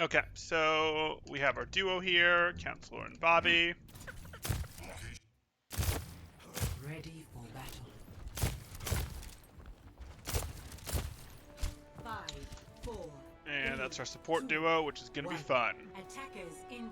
Okay, so we have our duo here, Counselor and Bobby. Ready for battle. 5, 4. And that's our support duo, which is going to be 1. fun. Attackers incoming.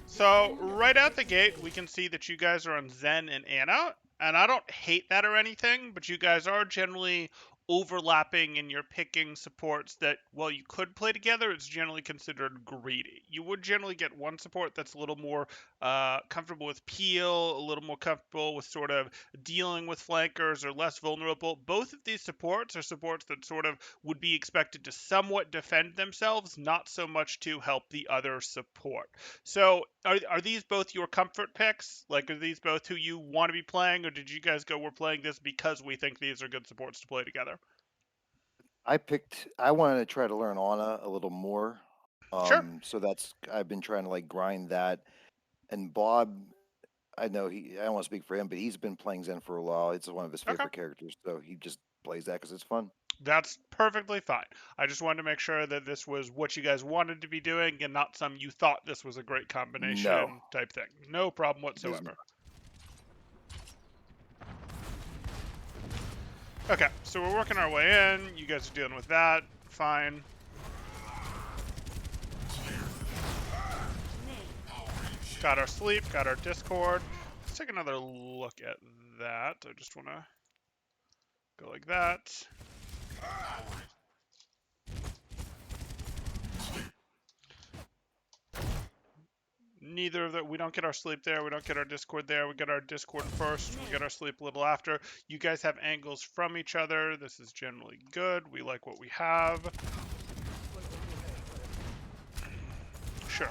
So right out the gate, we can see that you guys are on Zen and Anna, and I don't hate that or anything, but you guys are generally overlapping and you're picking supports that, while you could play together, it's generally considered greedy. You would generally get one support that's a little more comfortable with peel, a little more comfortable with sort of dealing with flankers or less vulnerable. Both of these supports are supports that sort of would be expected to somewhat defend themselves, not so much to help the other support. So are these both your comfort picks? Like, are these both who you want to be playing, or did you guys go, we're playing this because we think these are good supports to play together? I wanted to try to learn Ana a little more. Sure. So I've been trying to like grind that. And Bob, I know I don't want to speak for him, but he's been playing Zen for a while. It's one of his Okay. favorite characters. So he just plays that because it's fun. That's perfectly fine. I just wanted to make sure that this was what you guys wanted to be doing and not some you thought this was a great No, combination type thing. No problem it is not. whatsoever. Okay, so we're working our way in. You guys are dealing with that. Fine. Got our sleep, got our Discord. Let's take another look at that. I just want to go like that. Neither of that. We don't get our sleep there. We don't get our Discord there. We get our Discord first. We get our sleep a little after. You guys have angles from each other. This is generally good. We like what we have. Sure.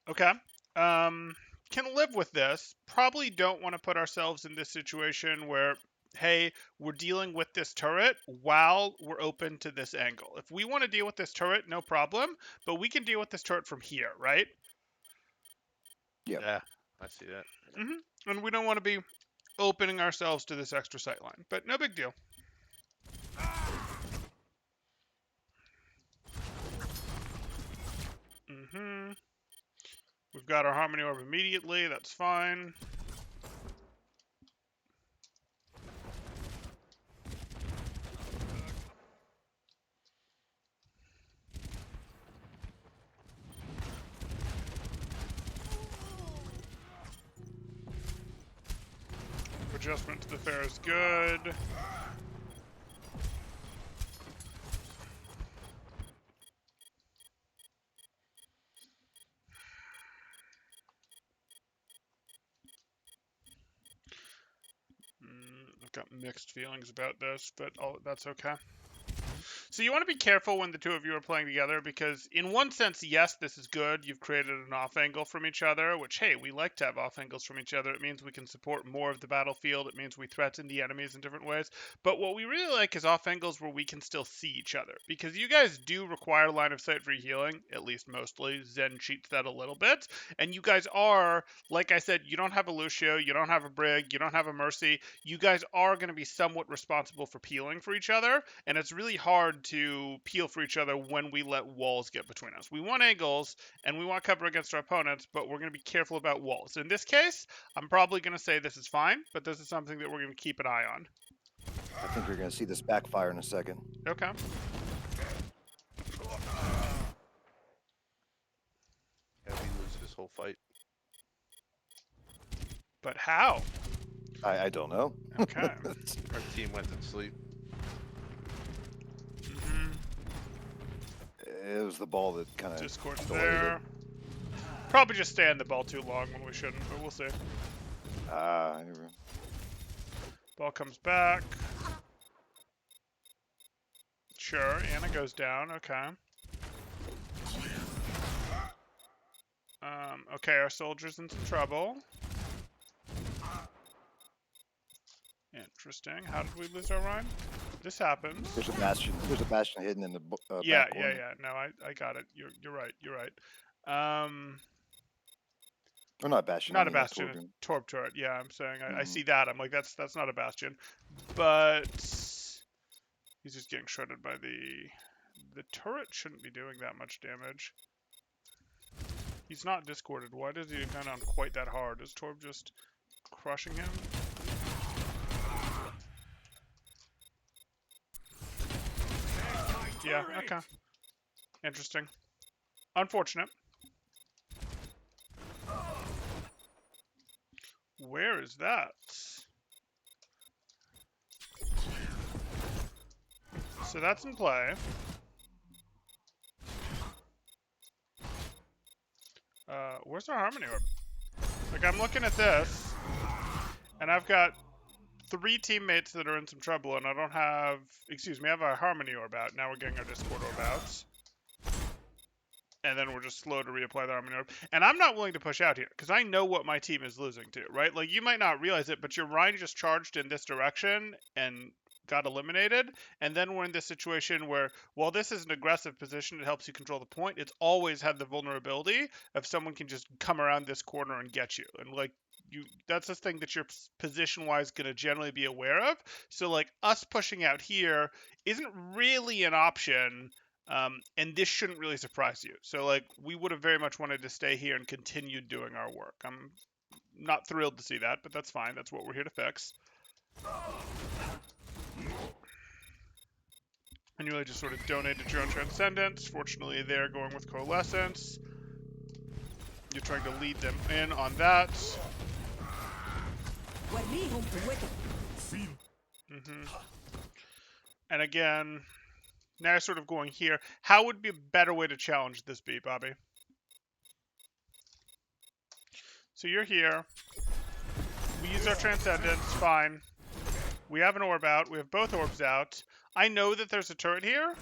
Okay. Can live with this. Probably don't want to put ourselves in this situation where, hey, we're dealing with this turret while we're open to this angle. If we want to deal with this turret, no problem, but we can deal with this turret from here, right? Yeah. Yeah, I see that. And we don't want to be opening ourselves to this extra sight line, but no big deal. We've got our Harmony Orb immediately. That's fine. Adjustment to the fair is good. I've got mixed feelings about this, but that's okay. So you want to be careful when the two of you are playing together because in one sense, yes, this is good. You've created an off angle from each other, which, hey, we like to have off angles from each other. It means we can support more of the battlefield. It means we threaten the enemies in different ways. But what we really like is off angles where we can still see each other because you guys do require line of sight for healing, at least mostly. Zen cheats that a little bit. And you guys are, like I said, you don't have a Lucio, you don't have a Brig, you don't have a Mercy. You guys are going to be somewhat responsible for peeling for each other. And it's really hard to peel for each other when we let walls get between us. We want angles and we want cover against our opponents, but we're going to be careful about walls. In this case, I'm probably going to say this is fine, but this is something that we're going to keep an eye on. I think you're going to see this backfire in a second. Okay. Yeah, we lose this whole fight. But how? I don't know. Okay. Our team went to sleep. It was the ball that kind of Discord's there. Probably just stay on the ball too long when we shouldn't, but we'll see. Ball comes back. Sure, Anna goes down. Okay. Okay, our soldier's in some trouble. Interesting. How did we lose our rhyme? This happens. There's a bastion. There's a bastion hidden in the Yeah, back corner. No, I got it. You're right. You're right. Or not bastion. Not a bastion. A torp turret. Yeah, I'm saying I see that. I'm like that's not a bastion, but he's just getting shredded by the The turret shouldn't be doing that much damage. He's not discorded. Why does he depend on quite that hard? Is Torb just crushing him? Yeah, okay. Interesting. Unfortunate. Where is that? So that's in play. Where's our Harmony Orb? Like, I'm looking at this, and I've got 3 teammates that are in some trouble, and I don't have... Excuse me, I have a Harmony Orb out. Now we're getting our Discord Orb out. And then we're just slow to reapply the Harmony Orb. And I'm not willing to push out here, because I know what my team is losing to, right? Like, you might not realize it, but your Rhine just charged in this direction and got eliminated. And then we're in this situation where, while this is an aggressive position, it helps you control the point, it's always had the vulnerability of someone can just come around this corner and get you. And, like, that's the thing that you're position-wise going to generally be aware of. So, like, us pushing out here isn't really an option. And this shouldn't really surprise you. So, like, we would have very much wanted to stay here and continue doing our work. I'm not thrilled to see that, but that's fine. That's what we're here to fix. And you really just sort of donated your own Transcendence. Fortunately, they're going with Coalescence. You're trying to lead them in on that. And again... Now sort of going here. How would be a better way to challenge this be, Bobby? So you're here. We use our Transcendence. Fine. We have an orb out. We have both orbs out. I know that there's a turret here.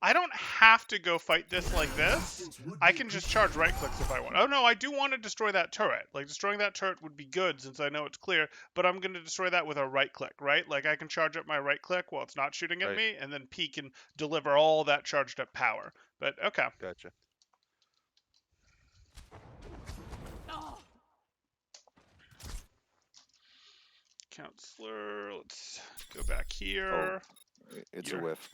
I don't have to go fight this like this. I can just charge right clicks if I want. Oh no, I do want to destroy that turret. Like, destroying that turret would be good since I know it's clear, but I'm going to destroy that with a right click, right? Like, I can charge up my right click while it's not shooting at me, and then P can deliver all that charged up power. But, okay. Gotcha. Counselor, let's go back here. Oh, it's a whiff.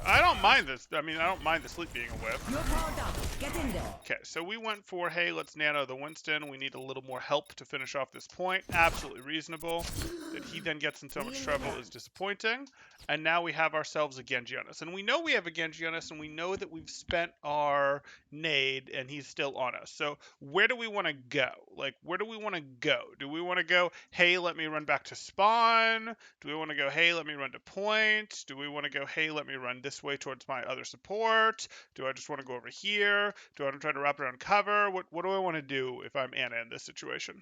I don't mind this. I mean, I don't mind the sleep being a whiff. You're powered up. Get in there. Okay, so we went for, hey, let's nano the Winston. We need a little more help to finish off this point. Absolutely reasonable. That he then gets in so much trouble is disappointing. And now we have ourselves a Genji on us. And we know we have a Genji on us, and we know that we've spent our nade, and he's still on us. So where do we want to go? Like, where do we want to go? Do we want to go, hey, let me run back to spawn? Do we want to go, hey, let me run to point? Do we want to go, hey, let me run this way towards my other support? Do I just want to go over here? Do I want to try to wrap around cover? What do I want to do if I'm Anna in this situation?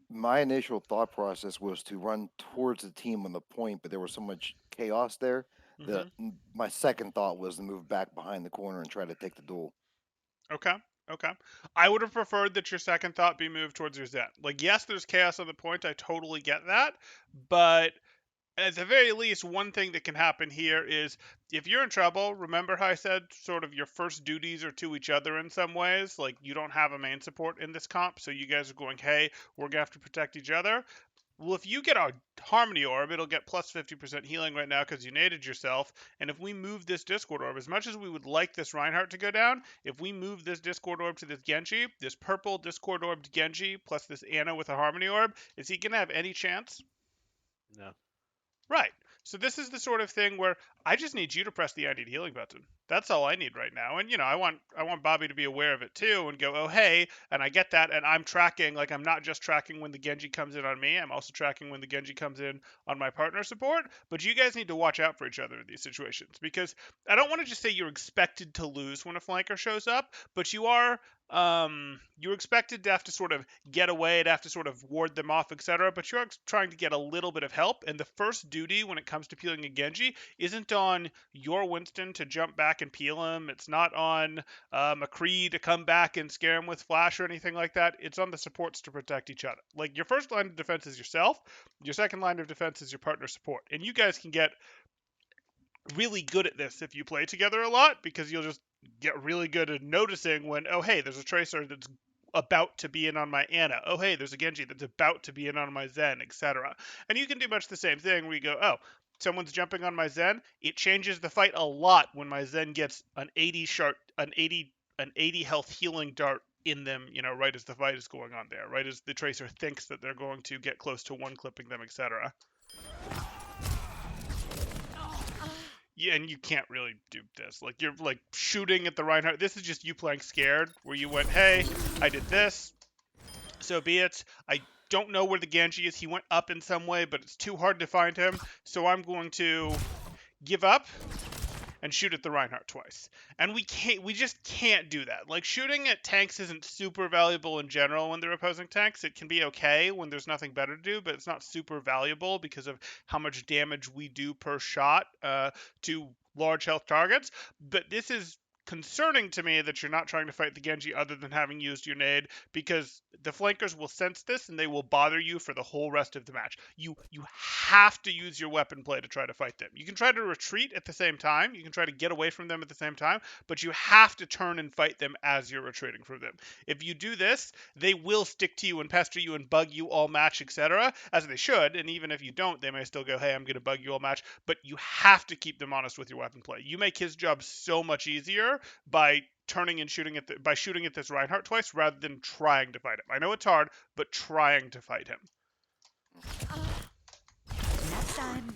My initial thought process was to run towards the team on the point, but there was so much chaos there that my second thought was to move back behind the corner and try to take the duel. Okay. Okay. I would have preferred that your second thought be moved towards your Zen. Like, yes, there's chaos on the point. I totally get that. But at the very least, one thing that can happen here is if you're in trouble, remember how I said sort of your first duties are to each other in some ways? Like, you don't have a main support in this comp, so you guys are going, hey, we're going to have to protect each other. Well, if you get a Harmony Orb, it'll get plus 50% healing right now because you naded yourself. And if we move this Discord Orb, as much as we would like this Reinhardt to go down, if we move this Discord Orb to this Genji, this purple Discord Orbed Genji, plus this Anna with a Harmony Orb, is he going to have any chance? No. Right. So this is the sort of thing where I just need you to press the I need healing button. That's all I need right now. And, you know, I want Bobby to be aware of it too and go, oh, hey, and I get that. And I'm tracking, like, I'm not just tracking when the Genji comes in on me. I'm also tracking when the Genji comes in on my partner support. But you guys need to watch out for each other in these situations because I don't want to just say you're expected to lose when a flanker shows up, but you are you're expected to have to sort of get away, to have to sort of ward them off, etc. But you're trying to get a little bit of help. And the first duty when it comes to peeling a Genji isn't on your Winston to jump back and peel him. It's not on McCree to come back and scare him with flash or anything like that. It's on the supports to protect each other. Like, your first line of defense is yourself. Your second line of defense is your partner support. And you guys can get really good at this if you play together a lot because you'll just get really good at noticing when, oh, hey, there's a Tracer that's about to be in on my Anna. Oh, hey, there's a Genji that's about to be in on my Zen, etc. And you can do much the same thing where you go, oh, someone's jumping on my Zen, it changes the fight a lot when my Zen gets an 80 health healing dart in them, right as the fight is going on there, right as the tracer thinks that they're going to get close to one clipping them, etc. Yeah, and you can't really do this. Like, you're like shooting at the Reinhardt. This is just you playing scared, where you went, hey, I did this, so be it. I don't know where the Genji is. He went up in some way, but it's too hard to find him, so I'm going to give up and shoot at the Reinhardt twice. And we just can't do that. Like, shooting at tanks isn't super valuable in general when they're opposing tanks. It can be okay when there's nothing better to do, but it's not super valuable because of how much damage we do per shot to large health targets. But this is concerning to me that you're not trying to fight the Genji other than having used your nade, because the flankers will sense this and they will bother you for the whole rest of the match. You have to use your weapon play to try to fight them. You can try to retreat at the same time, you can try to get away from them at the same time, but you have to turn and fight them as you're retreating from them. If you do this, they will stick to you and pester you and bug you all match, etc., as they should, and even if you don't, they may still go, hey, I'm going to bug you all match, but you have to keep them honest with your weapon play. You make his job so much easier by turning and shooting by shooting at this Reinhardt twice rather than trying to fight him. I know it's hard, but trying to fight him. Next time.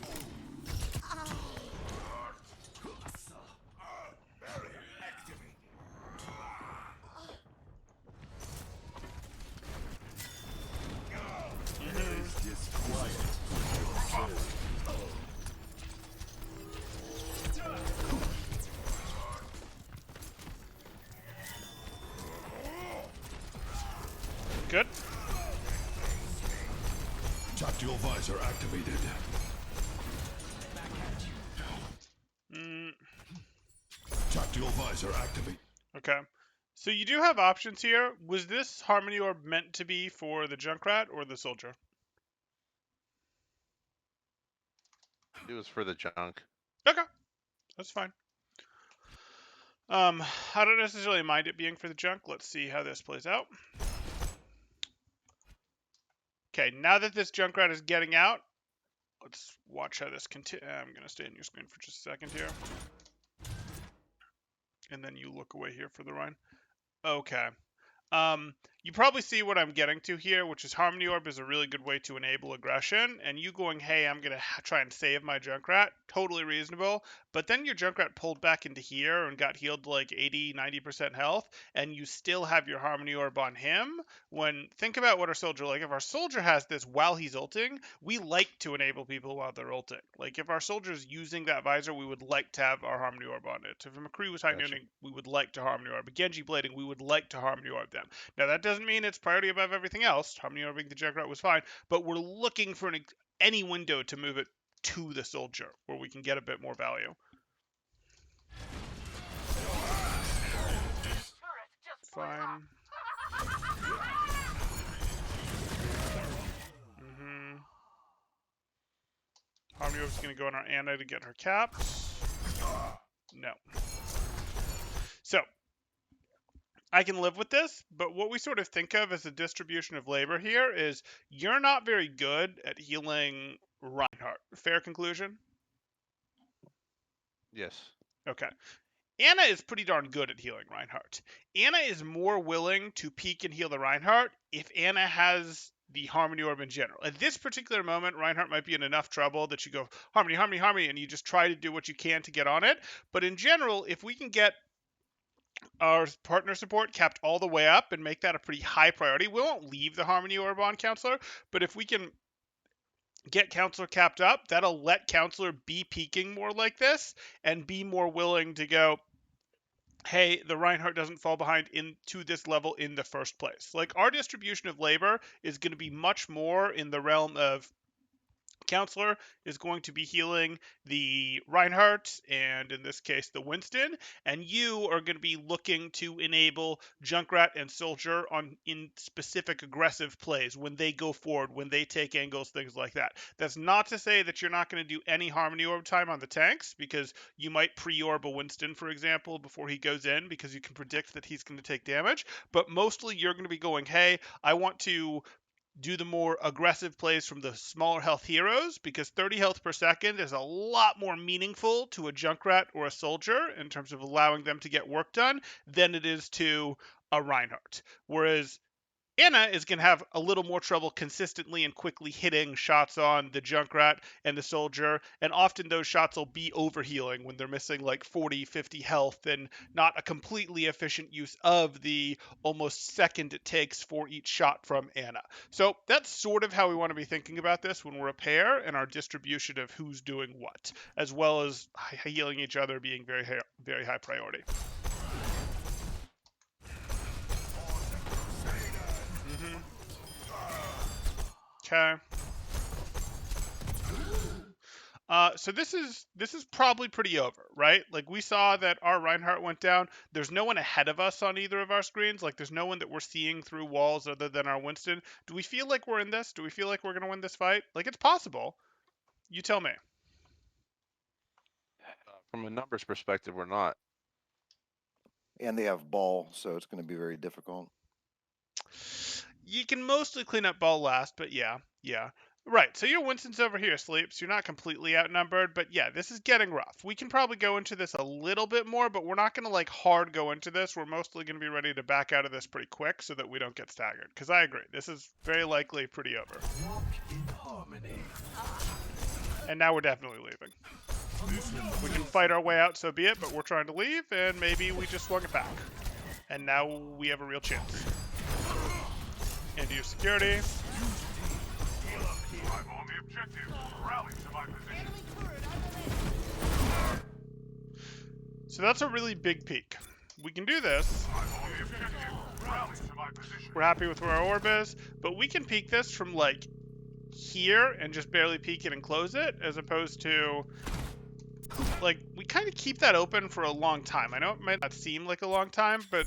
Good. Tactical visor activated. Tactical visor activate. Okay. So you do have options here. Was this Harmony Orb meant to be for the Junkrat or the Soldier? It was for the junk. Okay. That's fine. I don't necessarily mind it being for the junk. Let's see how this plays out. Okay, now that this Junkrat is getting out, let's watch how this continue. I'm going to stay in your screen for just a second here. And then you look away here for the Rhine. Okay. You probably see what I'm getting to here, which is Harmony Orb is a really good way to enable aggression, and you going, hey, I'm going to try and save my Junkrat, totally reasonable, but then your Junkrat pulled back into here and got healed to like 80-90% health, and you still have your Harmony Orb on him. Think about what our Soldier, like if our Soldier has this while he's ulting, we like to enable people while they're ulting. Like if our Soldier's using that visor, we would like to have our Harmony Orb on it. If a McCree was high nooning, we would like to Harmony Orb. A Genji blading, we would like to Harmony Orb them. Now that doesn't mean it's priority above everything else. Harmony Orbing the Junkrat was fine, but we're looking for any window to move it to the Soldier where we can get a bit more value. Fine. Harmony Orb's going to go on our Anna to get her caps. No. So, I can live with this, but what we sort of think of as a distribution of labor here is you're not very good at healing Reinhardt. Fair conclusion? Yes. Okay. Anna is pretty darn good at healing Reinhardt. Anna is more willing to peek and heal the Reinhardt if Anna has the Harmony Orb in general. At this particular moment, Reinhardt might be in enough trouble that you go, Harmony, Harmony, Harmony, and you just try to do what you can to get on it. But in general, if we can get our partner support capped all the way up and make that a pretty high priority, we won't leave the Harmony Orb on Counselor, but if we can get Counselor capped up, that'll let Counselor be peaking more like this and be more willing to go, hey, the Reinhardt doesn't fall behind into this level in the first place. Like, our distribution of labor is going to be much more in the realm of Counselor is going to be healing the Reinhardt, and in this case, the Winston, and you are going to be looking to enable Junkrat and Soldier in specific aggressive plays when they go forward, when they take angles, things like that. That's not to say that you're not going to do any Harmony Orb time on the tanks, because you might pre-orb a Winston, for example, before he goes in, because you can predict that he's going to take damage, but mostly you're going to be going, hey, I want to do the more aggressive plays from the smaller health heroes, because 30 health per second is a lot more meaningful to a Junkrat or a soldier in terms of allowing them to get work done than it is to a Reinhardt. Whereas Anna is going to have a little more trouble consistently and quickly hitting shots on the Junkrat and the Soldier, and often those shots will be overhealing when they're missing like 40, 50 health, and not a completely efficient use of the almost second it takes for each shot from Anna. So that's sort of how we want to be thinking about this when we're a pair, and our distribution of who's doing what, as well as healing each other being very high priority. Okay. So this is probably pretty over, right? Like we saw that our Reinhardt went down. There's no one ahead of us on either of our screens. Like there's no one that we're seeing through walls other than our Winston. Do we feel like we're in this? Do we feel like we're gonna win this fight? Like it's possible. You tell me. From a numbers perspective, we're not. And they have ball, so it's going to be very difficult. You can mostly clean up ball last, but yeah. Right, so your Winston's over here, Sleep, so you're not completely outnumbered, but yeah, this is getting rough. We can probably go into this a little bit more, but we're not going to like hard go into this. We're mostly going to be ready to back out of this pretty quick so that we don't get staggered, because I agree, this is very likely pretty over. And now we're definitely leaving. We can fight our way out, so be it, but we're trying to leave, and maybe we just swung it back. And now we have a real chance. Into your security. I'm on the objective. Rally to my position. So that's a really big peak. We can do this. I'm on the objective. Rally to my position. We're happy with where our orb is, but we can peek this from like here and just barely peek it and close it, as opposed to like we kind of keep that open for a long time. I know it might not seem like a long time, but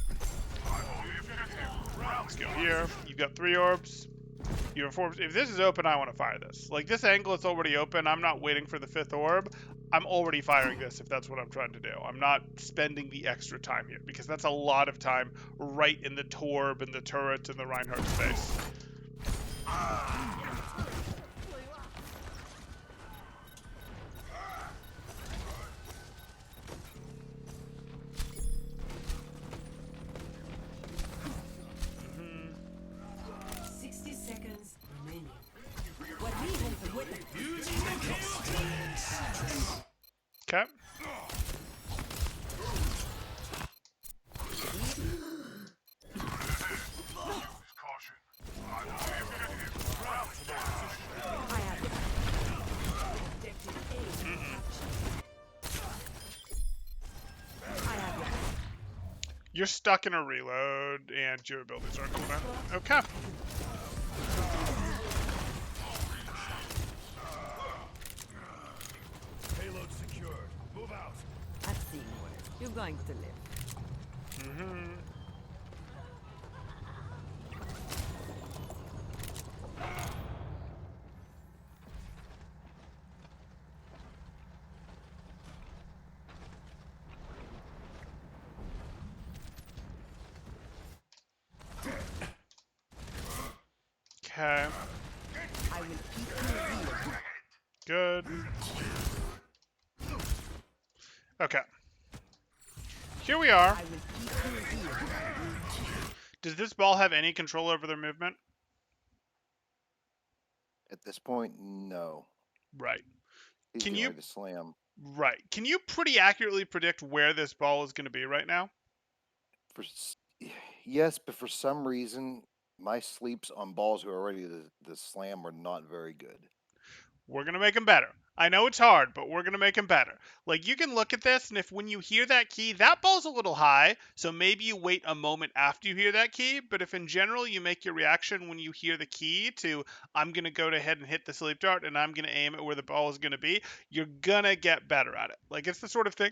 I'm on the objective. Rally. let's go here. You've got 3 orbs. You have 4 orbs. If this is open, I want to fire this. Like this angle is already open. I'm not waiting for the 5th orb. I'm already firing this if that's what I'm trying to do. I'm not spending the extra time here because that's a lot of time right in the Torb and the turret and the Reinhardt space. Okay. Caution. I'm on the objective. Rally to my position. You're stuck in a reload, and your abilities aren't cool now. Okay. Payload secured. Move out. I've seen worse. You're going to live. Okay. I will keep you here. Good. Okay. Here we are. I will keep you here. Does this ball have any control over their movement? At this point, no. Right. He's Can getting you- ready to slam. Right. Can you pretty accurately predict where this ball is going to be right now? Yes, but for some reason, my sleeps on balls who are ready to slam are not very good. We're going to make them better. I know it's hard, but we're going to make them better. Like, you can look at this, and if when you hear that key, that ball's a little high, so maybe you wait a moment after you hear that key, but if in general you make your reaction when you hear the key to, I'm going to go ahead and hit the sleep dart, and I'm going to aim it where the ball is going to be, you're going to get better at it. Like, it's the sort of thing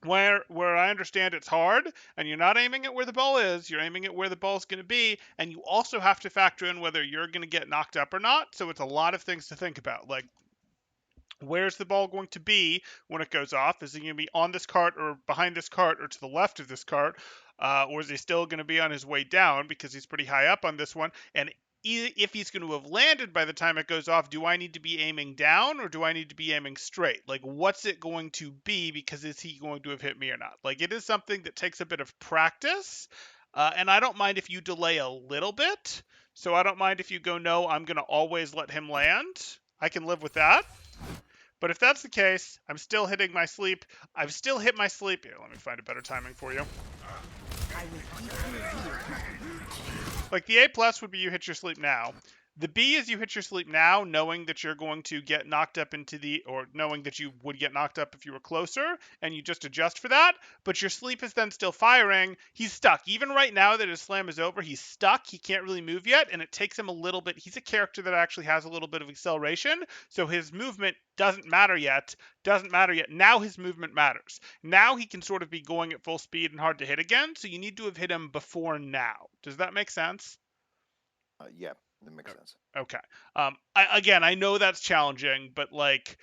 where I understand it's hard, and you're not aiming it where the ball is, you're aiming it where the ball's going to be, and you also have to factor in whether you're going to get knocked up or not, so it's a lot of things to think about. Like, where's the ball going to be when it goes off? Is he going to be on this cart or behind this cart or to the left of this cart? Or is he still going to be on his way down because he's pretty high up on this one? And if he's going to have landed by the time it goes off, do I need to be aiming down or do I need to be aiming straight? Like, what's it going to be? Because is he going to have hit me or not? Like, it is something that takes a bit of practice. And I don't mind if you delay a little bit. So I don't mind if you go, no, I'm going to always let him land. I can live with that. But if that's the case, I'm still hitting my sleep. I've still hit my sleep. Here, let me find a better timing for you. I will keep you here. Like, the A plus would be you hit your sleep now. The B is you hit your sleep now, knowing that you're going to get knocked up or knowing that you would get knocked up if you were closer, and you just adjust for that, but your sleep is then still firing. He's stuck. Even right now that his slam is over, he's stuck. He can't really move yet, and it takes him a little bit. He's a character that actually has a little bit of acceleration, so his movement doesn't matter yet. Now his movement matters. Now he can sort of be going at full speed and hard to hit again, so you need to have hit him before now. Does that make sense? Yeah, that makes sense. Okay. I know that's challenging, but like,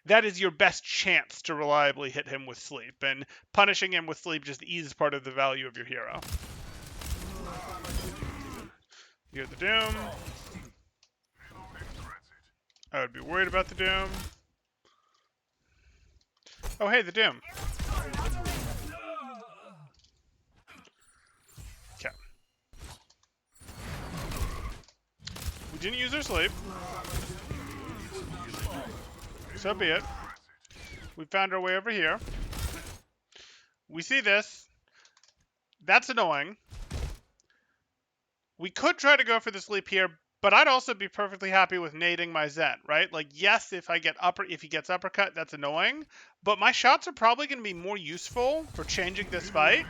that is your best chance to reliably hit him with sleep, and punishing him with sleep just is part of the value of your hero. You're the Doom. I would be worried about the Doom. Oh, hey, the Doom. Okay. We didn't use our sleep. So be it. We found our way over here. We see this. That's annoying. We could try to go for the sleep here, but I'd also be perfectly happy with nading my Zen, right? Like, yes, if he gets uppercut, that's annoying, but my shots are probably going to be more useful for changing this fight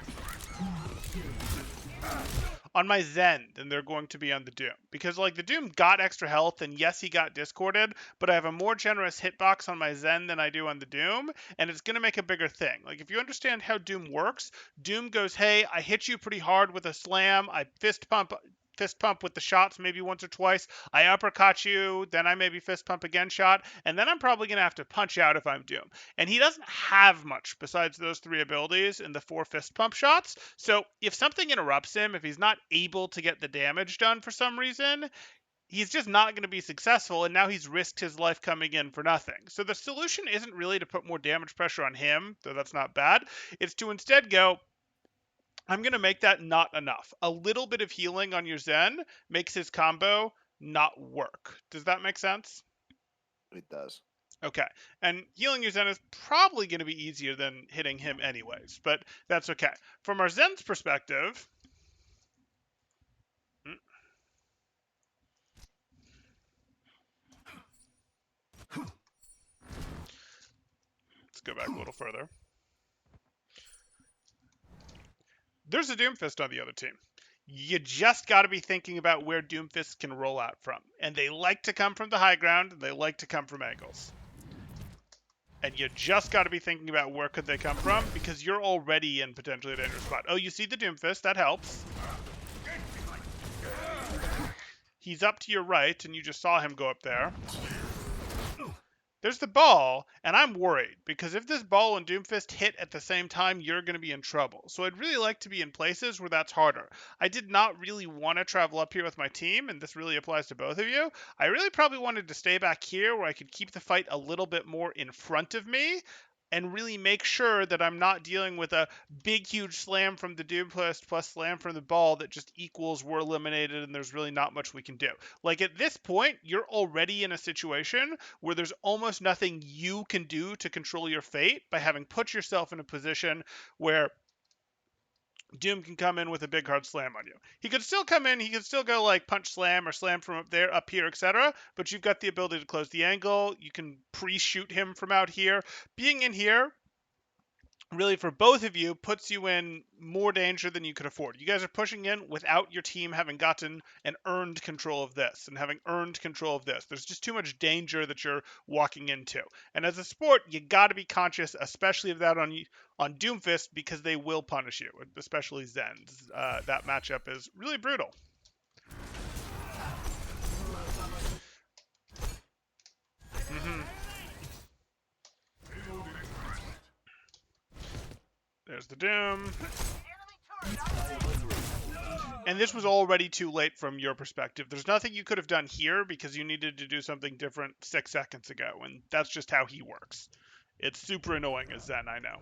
on my Zen than they're going to be on the Doom. Because, like, the Doom got extra health, and yes, he got discorded, but I have a more generous hitbox on my Zen than I do on the Doom, and it's going to make a bigger thing. Like, if you understand how Doom works, Doom goes, hey, I hit you pretty hard with a slam, I fist pump with the shots maybe once or twice, I uppercut you, then I maybe fist pump again shot, and then I'm probably going to have to punch out if I'm Doom. And he doesn't have much besides those 3 abilities and the 4 fist pump shots, so if something interrupts him, if he's not able to get the damage done for some reason, he's just not going to be successful, and now he's risked his life coming in for nothing. So the solution isn't really to put more damage pressure on him, though that's not bad. It's to instead go, I'm going to make that not enough. A little bit of healing on your Zen makes his combo not work. Does that make sense? It does. Okay. And healing your Zen is probably going to be easier than hitting him anyways, but that's okay. From our Zen's perspective, let's go back a little further. There's a Doomfist on the other team. You just got to be thinking about where Doomfists can roll out from. And they like to come from the high ground, and they like to come from angles. And you just got to be thinking about where could they come from, because you're already in potentially a dangerous spot. Oh, you see the Doomfist. That helps. He's up to your right, and you just saw him go up there. There's the ball, and I'm worried, because if this ball and Doomfist hit at the same time, you're going to be in trouble. So I'd really like to be in places where that's harder. I did not really want to travel up here with my team, and this really applies to both of you. I really probably wanted to stay back here where I could keep the fight a little bit more in front of me, and really make sure that I'm not dealing with a big, huge slam from the Doomfist plus slam from the ball that just equals we're eliminated and there's really not much we can do. Like, at this point, you're already in a situation where there's almost nothing you can do to control your fate by having put yourself in a position where Doom can come in with a big hard slam on you. He could still come in, he could still go like punch slam or slam from up there, up here, etc. But you've got the ability to close the angle. You can pre-shoot him from out here. Being in here, really for both of you, puts you in more danger than you could afford. You guys are pushing in without your team having gotten and earned control of this and having earned control of this. There's just too much danger that you're walking into. And as a sport, you got to be conscious, especially of that on Doomfist, because they will punish you, especially Zens. That matchup is really brutal. There's the Doom. And this was already too late from your perspective. There's nothing you could have done here because you needed to do something different 6 seconds ago, and that's just how he works. It's super annoying as Zen, I know.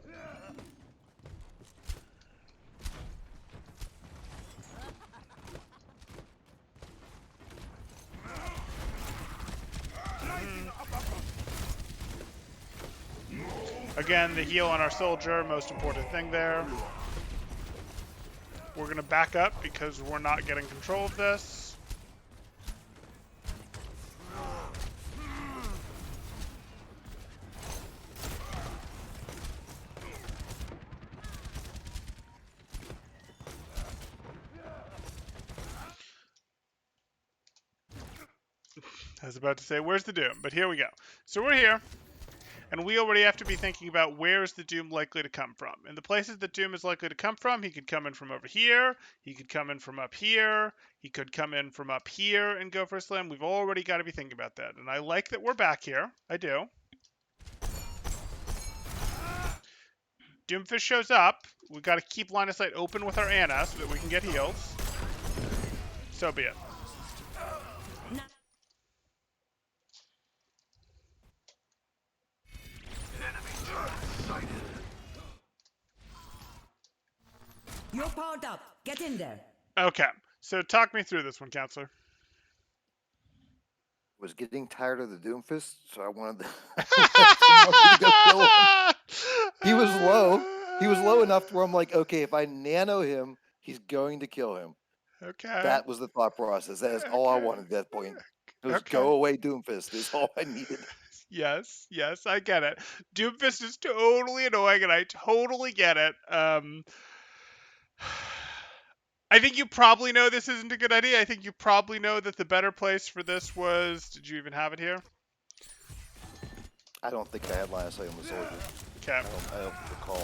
Again, the heal on our soldier, most important thing there. We're going to back up because we're not getting control of this. I was about to say, where's the Doom? But here we go. So we're here. And we already have to be thinking about where is the Doom likely to come from. And the places that Doom is likely to come from, he could come in from over here. He could come in from up here. He could come in from up here and go for a slam. We've already got to be thinking about that. And I like that we're back here. I do. Doomfist shows up. We've got to keep line of sight open with our Ana so that we can get heals. So be it. You're powered up. Get in there. Okay. So talk me through this one, Counselor. Was getting tired of the Doomfist, so I wanted somebody to go kill him. He was low. He was low enough to where I'm like, okay, if I nano him, he's going to kill him. Okay. That was the thought process. That is all I wanted at that point. It was go away, Doomfist. Is all I needed. Yes, I get it. Doomfist is totally annoying, and I totally get it. I think you probably know this isn't a good idea. I think you probably know that the better place for this was... Did you even have it here? I don't think I had line of sight on the soldier. Okay. I don't recall.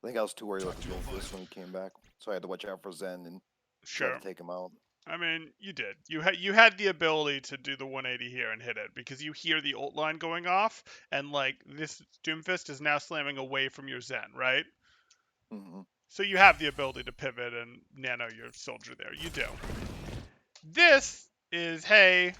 I think I was too worried about the Doomfist when he came back, so I had to watch out for Zen and try Sure. to take him out. I mean, you did. You had the ability to do the 180 here and hit it because you hear the ult line going off, and like this Doomfist is now slamming away from your Zen, right? Mm-hmm. So you have the ability to pivot and nano your soldier there. You do. This is, hey,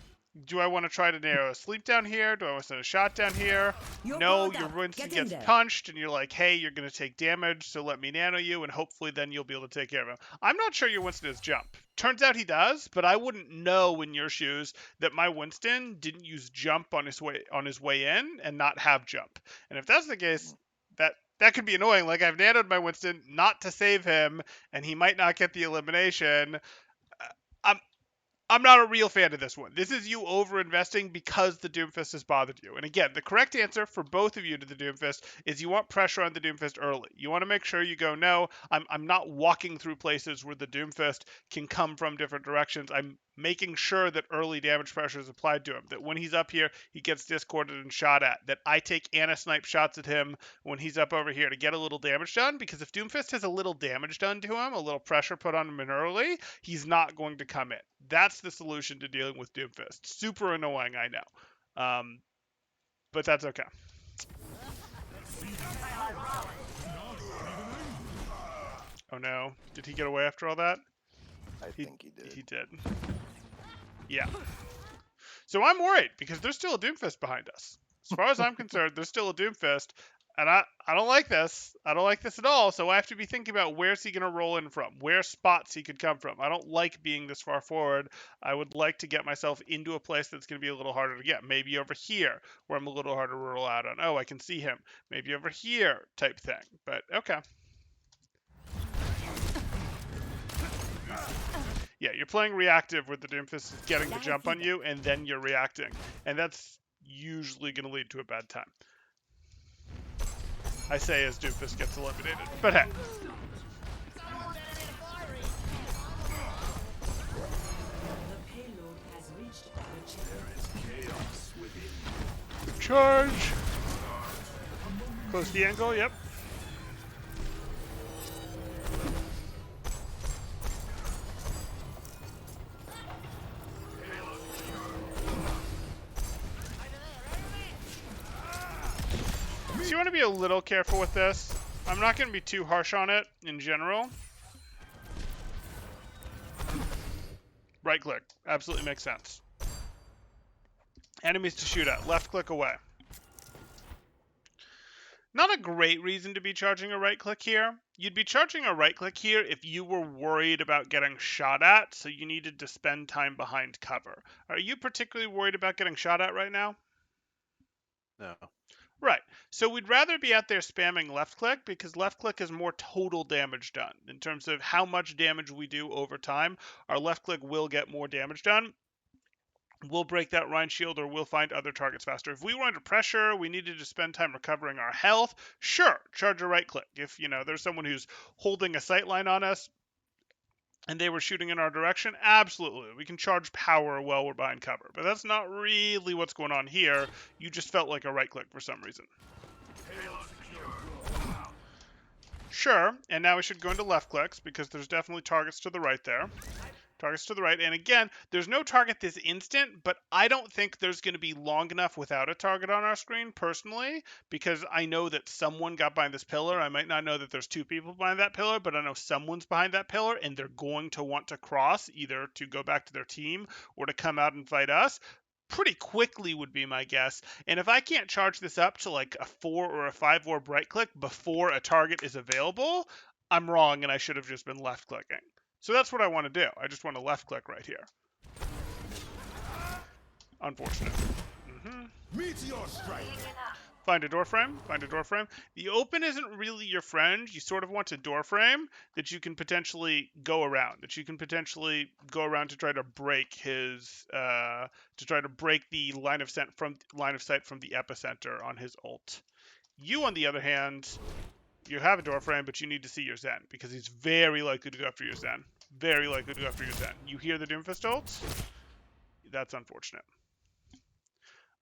do I want to try to narrow a sleep down here? Do I want to send a shot down here? No, your Winston gets punched, and you're like, hey, you're going to take damage, so let me nano you, and hopefully then you'll be able to take care of him. I'm not sure your Winston has jump. Turns out he does, but I wouldn't know in your shoes that my Winston didn't use jump on his way in and not have jump. And if that's the case, that could be annoying. Like, I've nanoed my Winston not to save him, and he might not get the elimination. I'm not a real fan of this one. This is you over-investing because the Doomfist has bothered you. And again, the correct answer for both of you to the Doomfist is you want pressure on the Doomfist early. You want to make sure you go, no, I'm not walking through places where the Doomfist can come from different directions. I'm making sure that early damage pressure is applied to him, that when he's up here, he gets discorded and shot at, that I take Ana-snipe shots at him when he's up over here to get a little damage done, because if Doomfist has a little damage done to him, a little pressure put on him early, he's not going to come in. That's the solution to dealing with Doomfist. Super annoying, I know. But that's okay. Oh no. Did he get away after all that? I think he did. He did. Yeah. So I'm worried because there's still a Doomfist behind us. As far as I'm concerned, there's still a Doomfist. And I don't like this. I don't like this at all. So I have to be thinking about where's he going to roll in from, where spots he could come from. I don't like being this far forward. I would like to get myself into a place that's going to be a little harder to get. Maybe over here where I'm a little harder to roll out on. Oh, I can see him. Maybe over here type thing. But okay. Yeah, you're playing reactive where the Doomfist is getting the jump on you, and then you're reacting. And that's usually going to lead to a bad time. I say as Doomfist gets eliminated, but hey. Charge! Close the angle, yep. So you want to be a little careful with this. I'm not going to be too harsh on it in general. Right click. Absolutely makes sense. Enemies to shoot at. Left click away. Not a great reason to be charging a right click here. You'd be charging a right click here if you were worried about getting shot at, so you needed to spend time behind cover. Are you particularly worried about getting shot at right now? No. Right. So we'd rather be out there spamming left click because left click is more total damage done. In terms of how much damage we do over time, our left click will get more damage done. We'll break that Rhine shield or we'll find other targets faster. If we were under pressure, we needed to spend time recovering our health, sure, charge a right click. If, there's someone who's holding a sight line on us and they were shooting in our direction, absolutely. We can charge power while we're behind cover. But that's not really what's going on here. You just felt like a right click for some reason. Sure, and now we should go into left clicks because there's definitely targets to the right there. Targets to the right, and again, there's no target this instant, but I don't think there's going to be long enough without a target on our screen, personally, because I know that someone got behind this pillar. I might not know that there's two people behind that pillar, but I know someone's behind that pillar, and they're going to want to cross, either to go back to their team or to come out and fight us. Pretty quickly would be my guess. And if I can't charge this up to like a 4 or a 5 orb right click before a target is available, I'm wrong and I should have just been left clicking. So that's what I want to do. I just want to left click right here. Unfortunate. Meteor strike. Find a door frame. Find a door frame. The open isn't really your friend. You sort of want a door frame that you can potentially go around. That you can potentially go around to try to break his, to try to break the line of sight from the epicenter on his ult. You, on the other hand, you have a door frame, but you need to see your Zen because he's very likely to go after your Zen. Very likely to go after your Zen. You hear the Doomfist ult? That's unfortunate.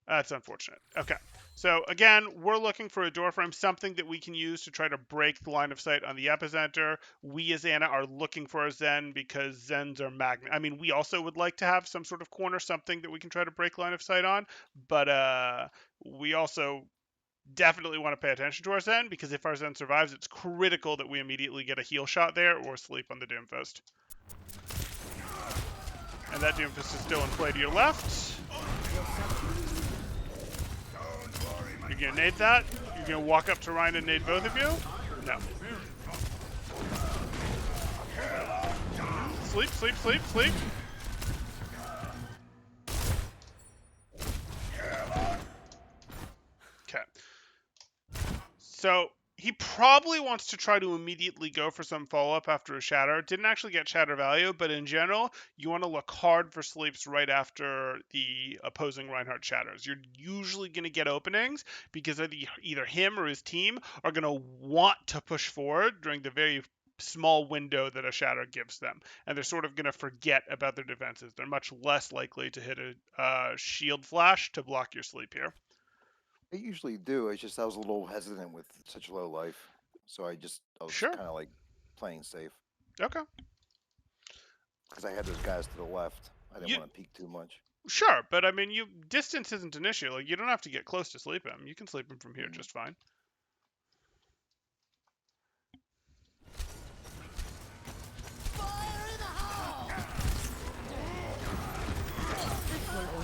That's unfortunate. Okay. So again, we're looking for a door frame, something that we can use to try to break the line of sight on the epicenter. We as Ana are looking for a Zen because Zens are magnet. I mean, we also would like to have some sort of corner, something that we can try to break line of sight on, but we also definitely want to pay attention to our Zen because if our Zen survives, it's critical that we immediately get a heal shot there or sleep on the Doomfist. And that Doomfist is still in play to your left. You're going to nade that? You're going to walk up to Ryan and nade both of you? No. Sleep, sleep, sleep, sleep. Okay. So he probably wants to try to immediately go for some follow-up after a shatter. Didn't actually get shatter value, but in general, you want to look hard for sleeps right after the opposing Reinhardt shatters. You're usually going to get openings because either him or his team are going to want to push forward during the very small window that a shatter gives them. And they're sort of going to forget about their defenses. They're much less likely to hit a shield flash to block your sleep here. I usually do. It's just I was a little hesitant with such low life, so I was Sure. kind of like playing safe Okay. because I had those guys to the left. I didn't want to peek too much. Sure, but I mean, distance isn't an issue. Like, you don't have to get close to sleep him. You can sleep him from here just fine.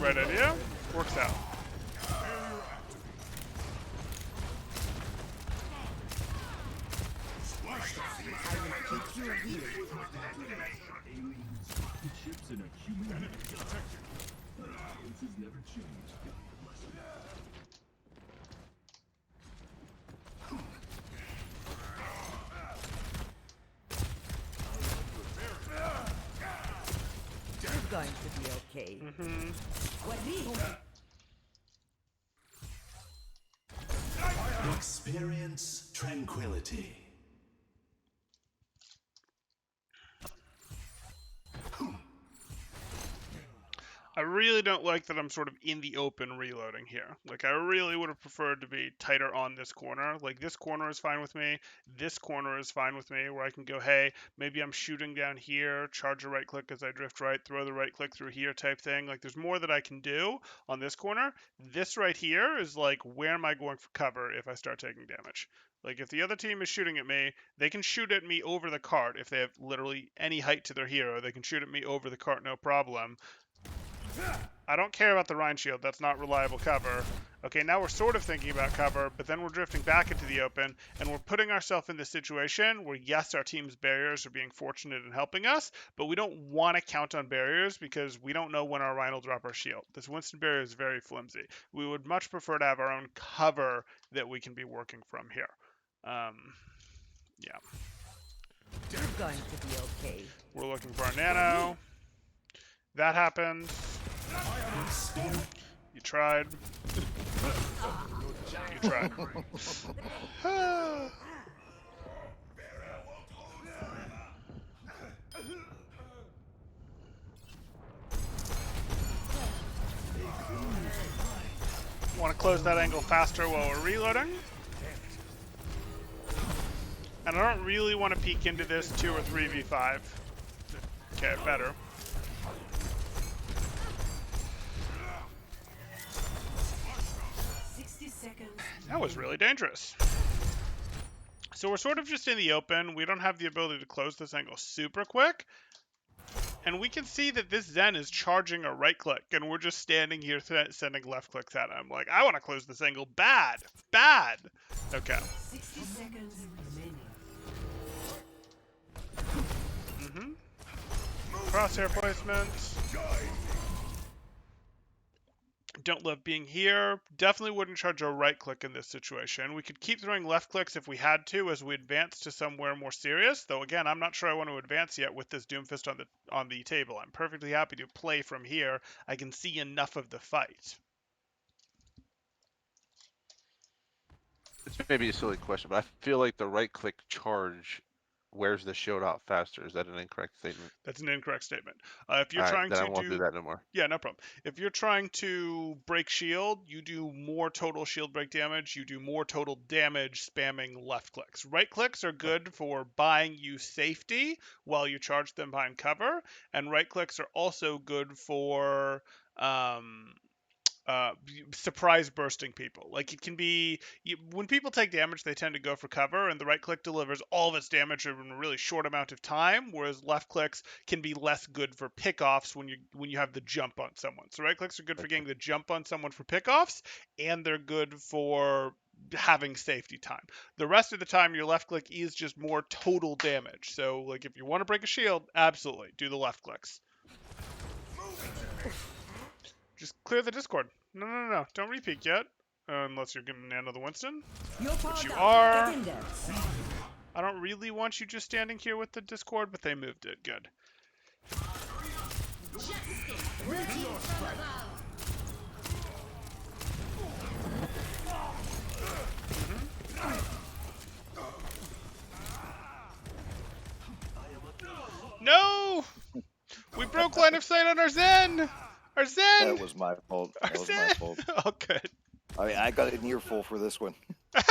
Right idea. Works out. It's going to be okay. Experience tranquility. I really don't like that I'm sort of in the open reloading here. Like, I really would have preferred to be tighter on this corner. Like, this corner is fine with me. This corner is fine with me, where I can go, hey, maybe I'm shooting down here, charge a right click as I drift right, throw the right click through here type thing. Like, there's more that I can do on this corner. This right here is like, where am I going for cover if I start taking damage? Like, if the other team is shooting at me, they can shoot at me over the cart. If they have literally any height to their hero, they can shoot at me over the cart, no problem. I don't care about the Rhine Shield. That's not reliable cover. Okay, now we're sort of thinking about cover, but then we're drifting back into the open, and we're putting ourselves in this situation where, yes, our team's barriers are being fortunate in helping us, but we don't want to count on barriers because we don't know when our Rhine will drop our shield. This Winston barrier is very flimsy. We would much prefer to have our own cover that we can be working from here. Yeah. You're going to be okay. We're looking for our nano. That happened. You tried. You tried. Want to close that angle faster while we're reloading. And I don't really want to peek into this 2 or 3v5. Okay, better. That was really dangerous. So we're sort of just in the open. We don't have the ability to close this angle super quick. And we can see that this Zen is charging a right click, and we're just standing here sending left clicks at him. Like, I want to close this angle bad. Bad. Okay. 60 seconds remaining. Crosshair placement. Don't love being here. Definitely wouldn't charge a right click in this situation. We could keep throwing left clicks if we had to as we advance to somewhere more serious. Though again, I'm not sure I want to advance yet with this Doomfist on the table. I'm perfectly happy to play from here. I can see enough of the fight. It's maybe a silly question, but I feel like the right click charge wears the shield out faster. Is that an incorrect statement? That's an incorrect statement. If you're All right, trying then to I won't do that no more. Yeah, no problem. If you're trying to break shield, you do more total shield break damage. You do more total damage spamming left clicks. Right clicks are good for buying you safety while you charge them behind cover, and right clicks are also good for surprise bursting people. Like, it can be when people take damage, they tend to go for cover, and the right click delivers all of its damage in a really short amount of time, whereas left clicks can be less good for pickoffs when you have the jump on someone. So right clicks are good for getting the jump on someone for pickoffs, and they're good for having safety time. The rest of the time, your left click is just more total damage. So, like, if you want to break a shield, absolutely do the left clicks. Just clear the Discord. No. Don't repeat yet. Unless you're going to nano the Winston. Which you are. I don't really want you just standing here with the Discord, but they moved it. Good. No! We broke line of sight on our Zen! Our Zen! That was my fault. That was my fault. Oh, good. I mean, I got an earful for this one. And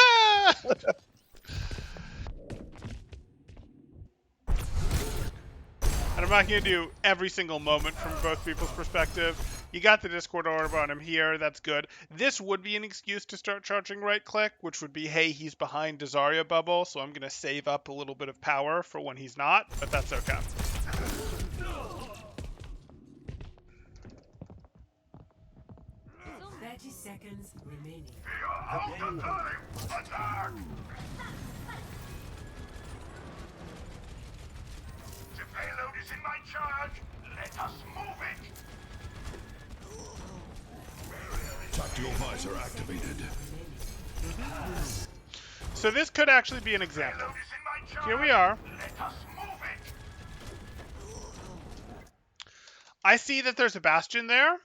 I'm not going to do every single moment from both people's perspective. You got the Discord orb on him here. That's good. This would be an excuse to start charging right click, which would be, hey, he's behind Dazaria bubble, so I'm going to save up a little bit of power for when he's not, but that's okay. Seconds remaining. Out of time! Attack! The payload is in my charge. Let us move it. Tactical visor activated. So this could actually be an example. Payload is in my charge. Here we are. Let us move it. I see that there's a bastion there.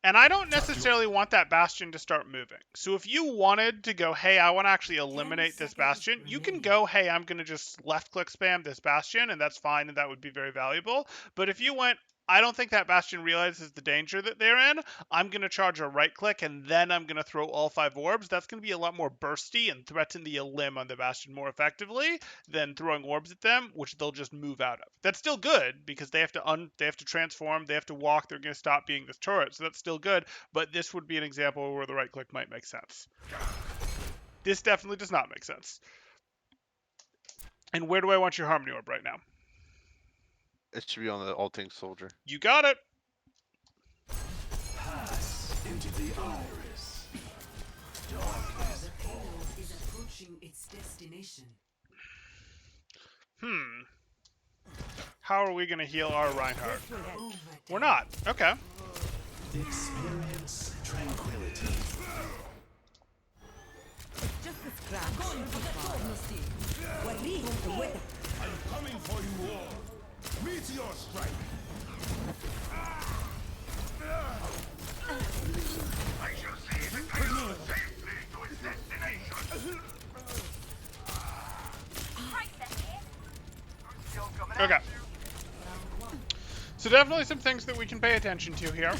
And I don't necessarily want that bastion to start moving. So if you wanted to go, hey, I want to actually eliminate this bastion, you can go, hey, I'm going to just left click spam this bastion, and that's fine, and that would be very valuable. But if you went, I don't think that Bastion realizes the danger that they're in. I'm going to charge a right click and then I'm going to throw all 5 orbs. That's going to be a lot more bursty and threaten the limb on the Bastion more effectively than throwing orbs at them, which they'll just move out of. That's still good because they have to transform, they have to walk, they're going to stop being this turret. So that's still good, but this would be an example where the right click might make sense. This definitely does not make sense. And where do I want your Harmony Orb right now? It should be on the Alting Soldier. You got it. Pass into the iris. The payload is approaching its destination. How are we going to heal our Reinhardt? Overtime. We're not. Okay. Experience tranquility. Just a scratch. I'm coming for you all. Meteor strike. I shall see the payload safely to its destination. Okay. So definitely some things that we can pay attention to here.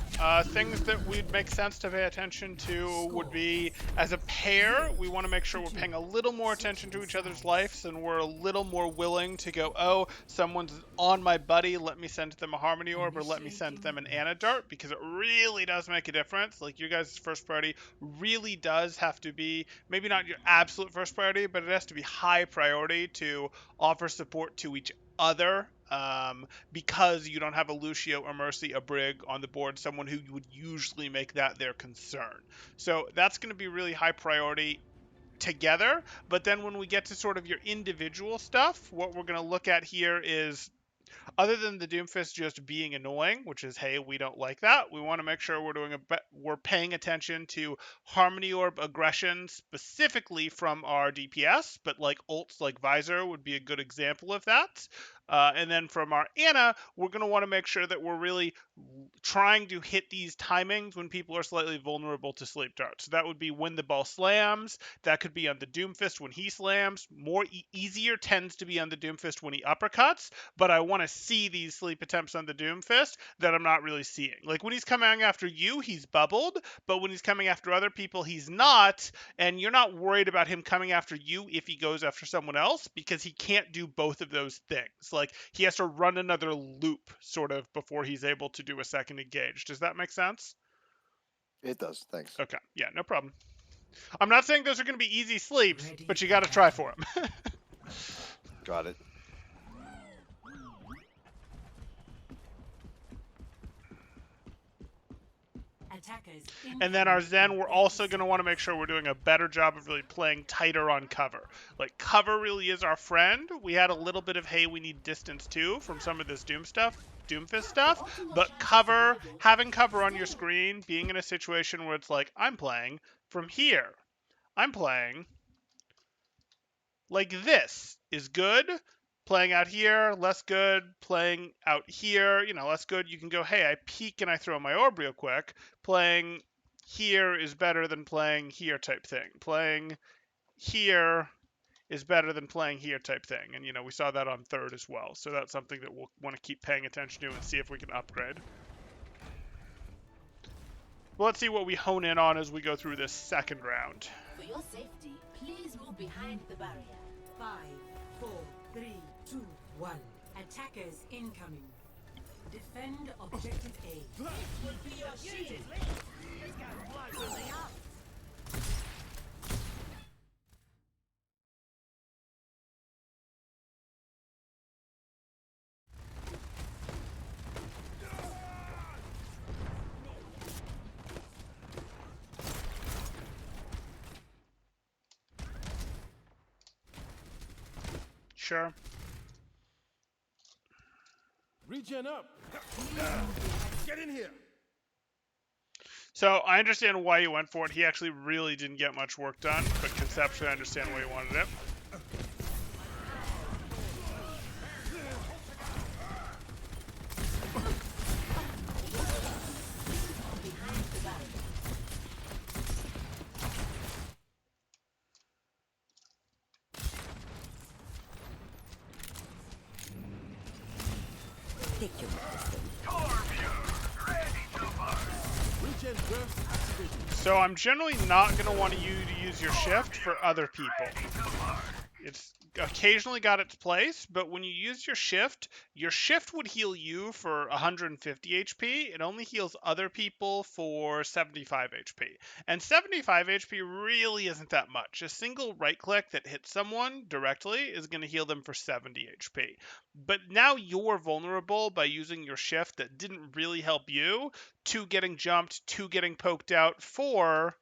Things that would make sense to pay attention to would be, as a pair, we want to make sure we're paying a little more attention to each other's lives and we're a little more willing to go, oh, someone's on my buddy, let me send them a Harmony Orb or let me send them an Antidote, because it really does make a difference. Like, your guys' first priority really does have to be, maybe not your absolute first priority, but it has to be high priority to offer support to each other, because you don't have a Lucio, a Mercy, a Brig on the board, someone who would usually make that their concern. So that's going to be really high priority together. But then when we get to sort of your individual stuff, what we're going to look at here is, other than the Doomfist just being annoying, which is, hey, we don't like that, we want to make sure we're paying attention to Harmony Orb aggression specifically from our DPS, but like ults like Visor would be a good example of that. And then from our Ana, we're going to want to make sure that we're really trying to hit these timings when people are slightly vulnerable to sleep darts. So that would be when the ball slams. That could be on the Doomfist when he slams. Easier tends to be on the Doomfist when he uppercuts, but I want to see these sleep attempts on the Doomfist that I'm not really seeing. Like, when he's coming after you, he's bubbled, but when he's coming after other people, he's not, and you're not worried about him coming after you if he goes after someone else, because he can't do both of those things. Like, he has to run another loop, sort of, before he's able to do a second engage. Does that make sense? It does. Thanks. Okay, yeah, no problem. I'm not saying those are going to be easy sleeps, Ready but you for got to try for them. Got it. Attackers And then our Zen, we're also going to want to make sure we're doing a better job of really playing tighter on cover. Like, cover really is our friend. We had a little bit of, hey, we need distance too from some of this Doomfist stuff, but cover, having cover on your screen, being in a situation where it's like, I'm playing from here. I'm playing like this is good. Playing out here, less good. Playing out here, less good. You can go, hey, I peek and I throw my orb real quick. Playing here is better than playing here type thing. Playing here is better than playing here type thing. And, we saw that on third as well. So that's something that we'll want to keep paying attention to and see if we can upgrade. Well, let's see what we hone in on as we go through this second round. For your safety, please move behind the barrier. 5, 4, 3, 2, 1. Attackers incoming. Defend objective A. This will be your shield. Sure. Regen up. Get in here. So I understand why you went for it. He actually really didn't get much work done, but conceptually I understand why you wanted it. Take your medicine. So I'm generally not going to want you to use your shift for other people. It's occasionally got its place, but when you use your shift would heal you for 150 HP. It only heals other people for 75 HP. And 75 HP really isn't that much. A single right click that hits someone directly is going to heal them for 70 HP. But now you're vulnerable by using your shift that didn't really help you to getting jumped, to getting poked out for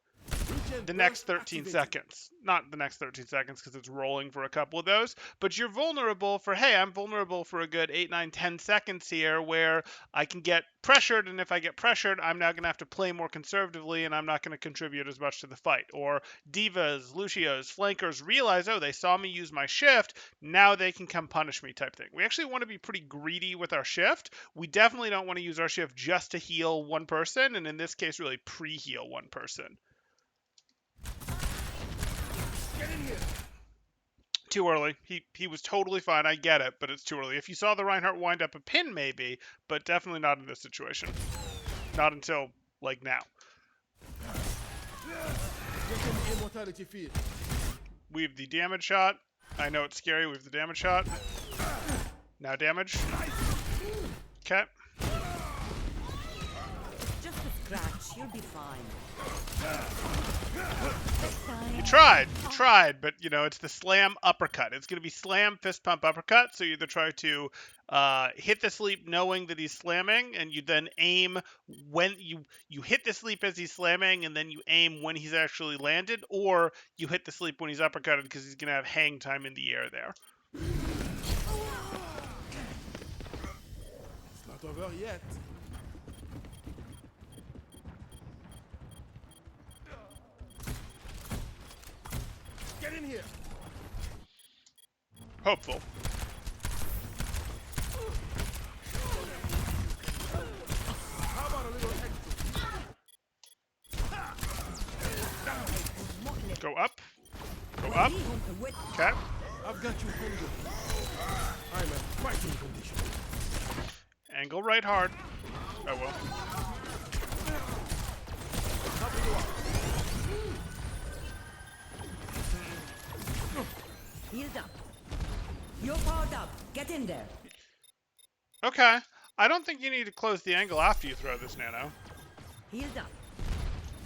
the next 13 seconds. Not the next 13 seconds because it's rolling for a couple of those, but you're vulnerable for, hey, I'm vulnerable for a good 8, 9, 10 seconds here where I can get pressured, and if I get pressured, I'm now going to have to play more conservatively and I'm not going to contribute as much to the fight. Or divas, Lucios, flankers realize, oh, they saw me use my shift, now they can come punish me type thing. We actually want to be pretty greedy with our shift. We definitely don't want to use our shift just to heal one person, and in this case, really pre-heal one person. Too early. He was totally fine. I get it, but it's too early. If you saw the Reinhardt wind up a pin, maybe, but definitely not in this situation. Not until, like, now. We have the damage shot. I know it's scary. We have the damage shot. Now damage. Okay. Just a scratch. You'll be fine. You tried, but, you know, it's the slam uppercut. It's going to be slam, fist pump, uppercut, so you either try to hit the sleep knowing that he's slamming, and you then aim when you hit the sleep as he's slamming, and then you aim when he's actually landed, or you hit the sleep when he's uppercutted because he's going to have hang time in the air there. It's not over yet. Get in here. Hopeful. How about a little extra? Go up. Go up. Okay. I've got you handled. I'm in fighting condition. Angle right hard. Oh well. Healed up. You're powered up. Get in there. Okay. I don't think you need to close the angle after you throw this nano. Healed up.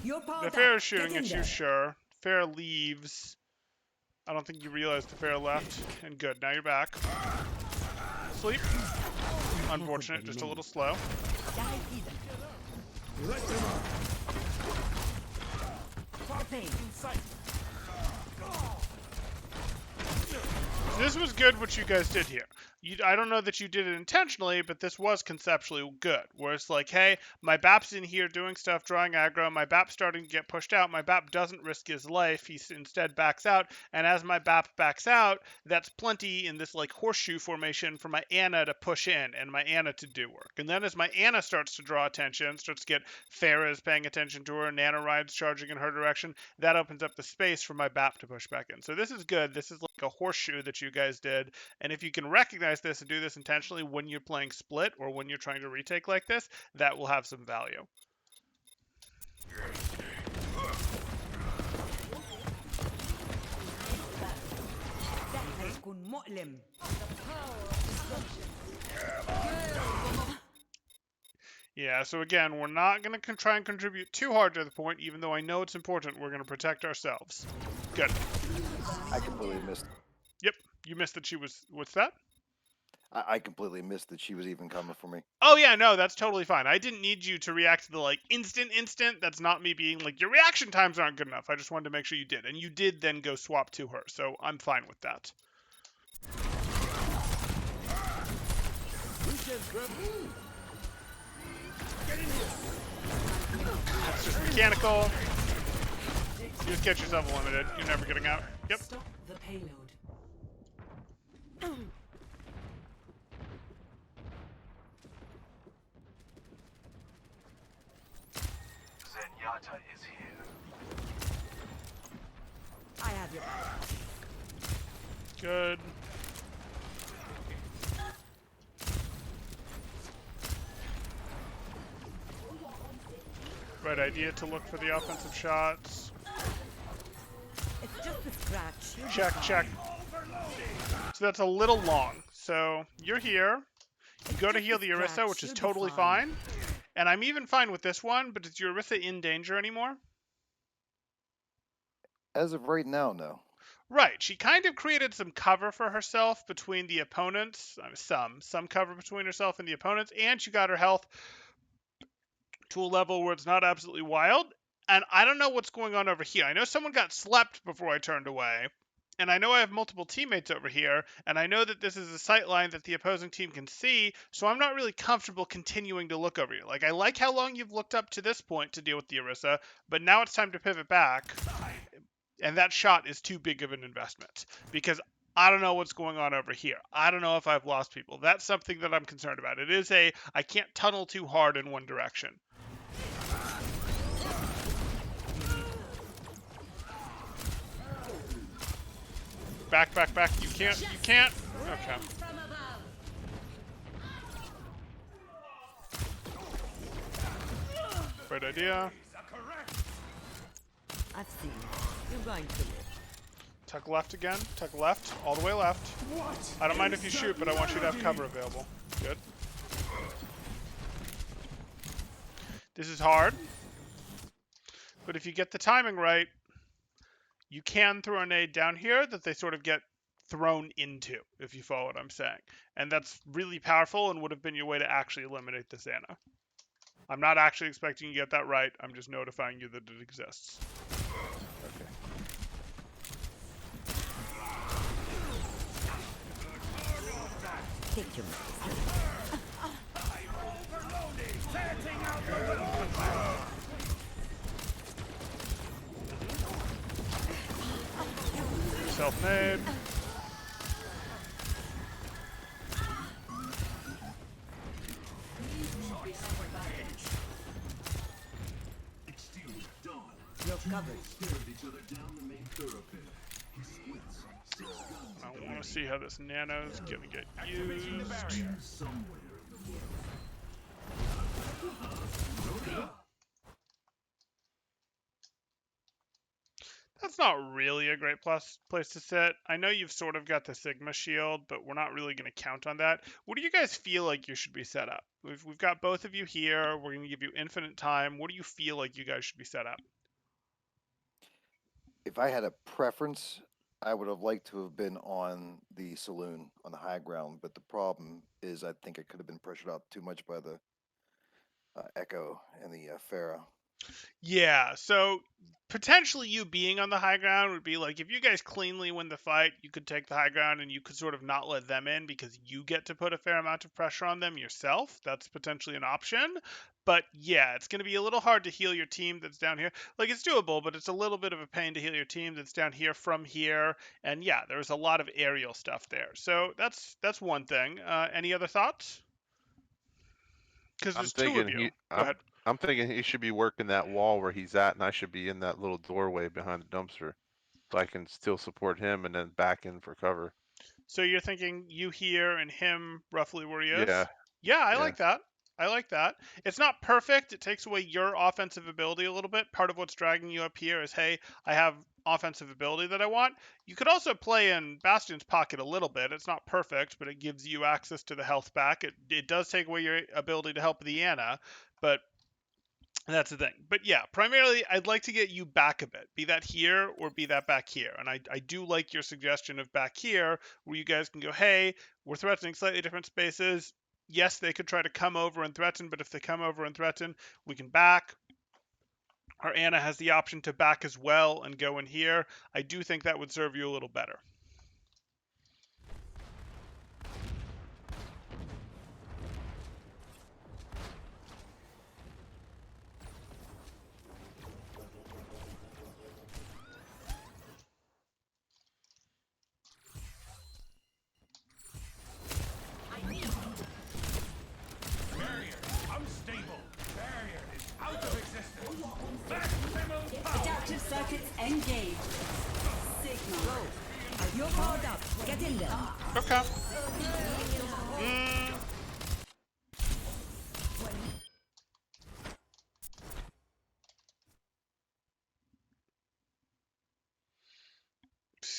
You're powered The up. fair is shooting Get in at you, there. sure. Fair leaves. I don't think you realized the fair left. And good. Now you're back. Sleep. Unfortunate. Just a little slow. Let them out. For pain. This was good what you guys did here. I don't know that you did it intentionally, but this was conceptually good. Where it's like, hey, my BAP's in here doing stuff, drawing aggro. My BAP's starting to get pushed out. My BAP doesn't risk his life. He instead backs out. And as my BAP backs out, that's plenty in this like horseshoe formation for my Ana to push in and my Ana to do work. And then as my Ana starts to draw attention, starts to get Farah's paying attention to her, Nana Ride's charging in her direction, that opens up the space for my BAP to push back in. So this is good. This is like a horseshoe that you guys did. And if you can recognize this and do this intentionally when you're playing split or when you're trying to retake like this, that will have some value. Yeah, so again, we're not going to try and contribute too hard to the point, even though I know it's important. We're going to protect ourselves. Good. I completely missed. Yep, you missed that she was... What's that? I completely missed that she was even coming for me. Oh yeah, no, that's totally fine. I didn't need you to react to the like instant. That's not me being like your reaction times aren't good enough. I just wanted to make sure you did, and you did then go swap to her, so I'm fine with that. That's just mechanical. You just get yourself limited. You're never getting out. Yep. Stop the payload. Zenyatta is here. I have your back. Good. Right idea to look for the offensive shots. It's just a scratch. You'll be Check, fine. check. So that's a little long. So you're here. You go to just heal a the Orisa, scratch. which is You'll be totally fine. fine. And I'm even fine with this one, but is your Orisa in danger anymore? As of right now, no. Right. She kind of created some cover for herself between the opponents. Some cover between herself and the opponents, and she got her health to a level where it's not absolutely wild. And I don't know what's going on over here. I know someone got slept before I turned away. And I know I have multiple teammates over here, and I know that this is a sight line that the opposing team can see, so I'm not really comfortable continuing to look over you. Like, I like how long you've looked up to this point to deal with the Orisa, but now it's time to pivot back, and that shot is too big of an investment, because I don't know what's going on over here. I don't know if I've lost people. That's something that I'm concerned about. It is I can't tunnel too hard in one direction. Back, back, back. You can't. You can't. Okay. Great idea. I've seen it. You're going to live. Tuck left again. Tuck left. All the way left. I don't mind if you shoot, but I want you to have cover available. Good. This is hard. But if you get the timing right, you can throw a nade down here that they sort of get thrown into, if you follow what I'm saying. And that's really powerful and would have been your way to actually eliminate this Ana. I'm not actually expecting you to get that right. I'm just notifying you that it exists. Okay. Take your medicine. Self-made. You're covered. I want to see how this nano's gonna get used. That's not really a great place to sit. I know you've sort of got the Sigma shield, but we're not really going to count on that. What do you guys feel like you should be set up? We've got both of you here. We're going to give you infinite time. What do you feel like you guys should be set up? If I had a preference, I would have liked to have been on the saloon on the high ground, but the problem is I think I could have been pressured out too much by the Echo and the Farah. Yeah, so potentially you being on the high ground would be like if you guys cleanly win the fight, you could take the high ground and you could sort of not let them in because you get to put a fair amount of pressure on them yourself. That's potentially an option. But yeah, it's going to be a little hard to heal your team that's down here. Like it's doable, but it's a little bit of a pain to heal your team that's down here from here. And yeah, there's a lot of aerial stuff there. So that's one thing. Any other thoughts? Because I'm there's two of thinking you. Go ahead. I'm thinking he should be working that wall where he's at, and I should be in that little doorway behind the dumpster, so I can still support him and then back in for cover. So you're thinking you here and him roughly where he is? Yeah. Yeah, I Yeah. like that. I like that. It's not perfect. It takes away your offensive ability a little bit. Part of what's dragging you up here is, hey, I have offensive ability that I want. You could also play in Bastion's pocket a little bit. It's not perfect, but it gives you access to the health back. It does take away your ability to help the Ana, but that's the thing. But yeah, primarily, I'd like to get you back a bit. Be that here or be that back here. And I do like your suggestion of back here, where you guys can go, hey, we're threatening slightly different spaces. Yes, they could try to come over and threaten, but if they come over and threaten, we can back. Our Ana has the option to back as well and go in here. I do think that would serve you a little better. Unstable. Barrier is out of existence. Maximum power. Adaptive circuits engaged. Signal. You're powered up. Get in there. Okay.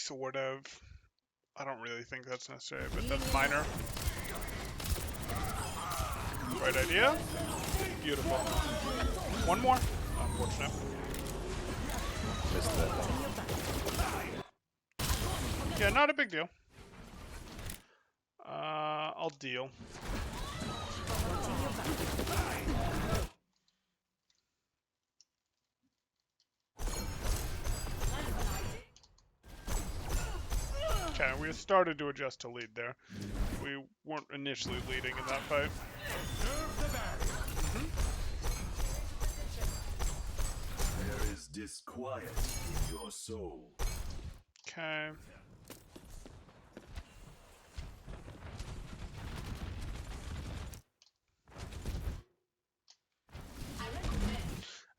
sort of. I don't really think that's necessary, but that's minor. Right idea. Beautiful. One more. Unfortunate. Missed that. Yeah, not a big deal. I'll deal. Okay, we started to adjust to lead there. We weren't initially leading in that fight. There is disquiet in your soul. Okay.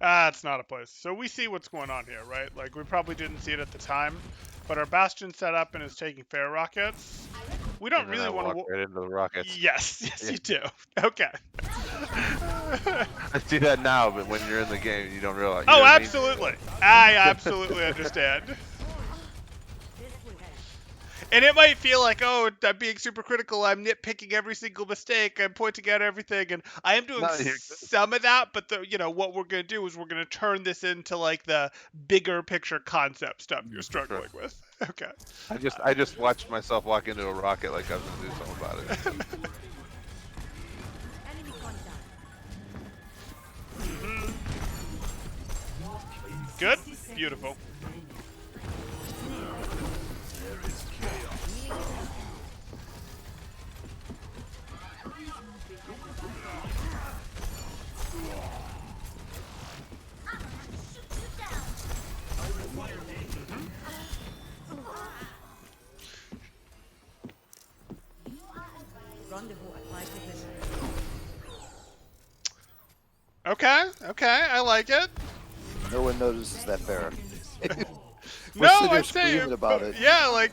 It's not a place. So we see what's going on here, right? Like, we probably didn't see it at the time, but our Bastion set up and is taking fair rockets. We don't And then really I want walk to... right into the rockets. Yes, yes, Yeah. you do. Okay. I see that now, but when you're in the game, you don't realize. You Oh, know what I mean? absolutely. I absolutely understand. And it might feel like, oh, I'm being super critical. I'm nitpicking every single mistake. I'm pointing out everything, and I am doing No, you're good. some of that. But what we're gonna do is we're gonna turn this into like the bigger picture concept stuff you're struggling with. Okay. I just watched myself walk into a rocket like I was gonna do something about it. Enemy contact. Good. Beautiful. There is chaos. Rendezvous at my position. Okay. Okay. I like it. No one notices that Farrah. No, sitting there I'd say, screaming about but it. yeah, like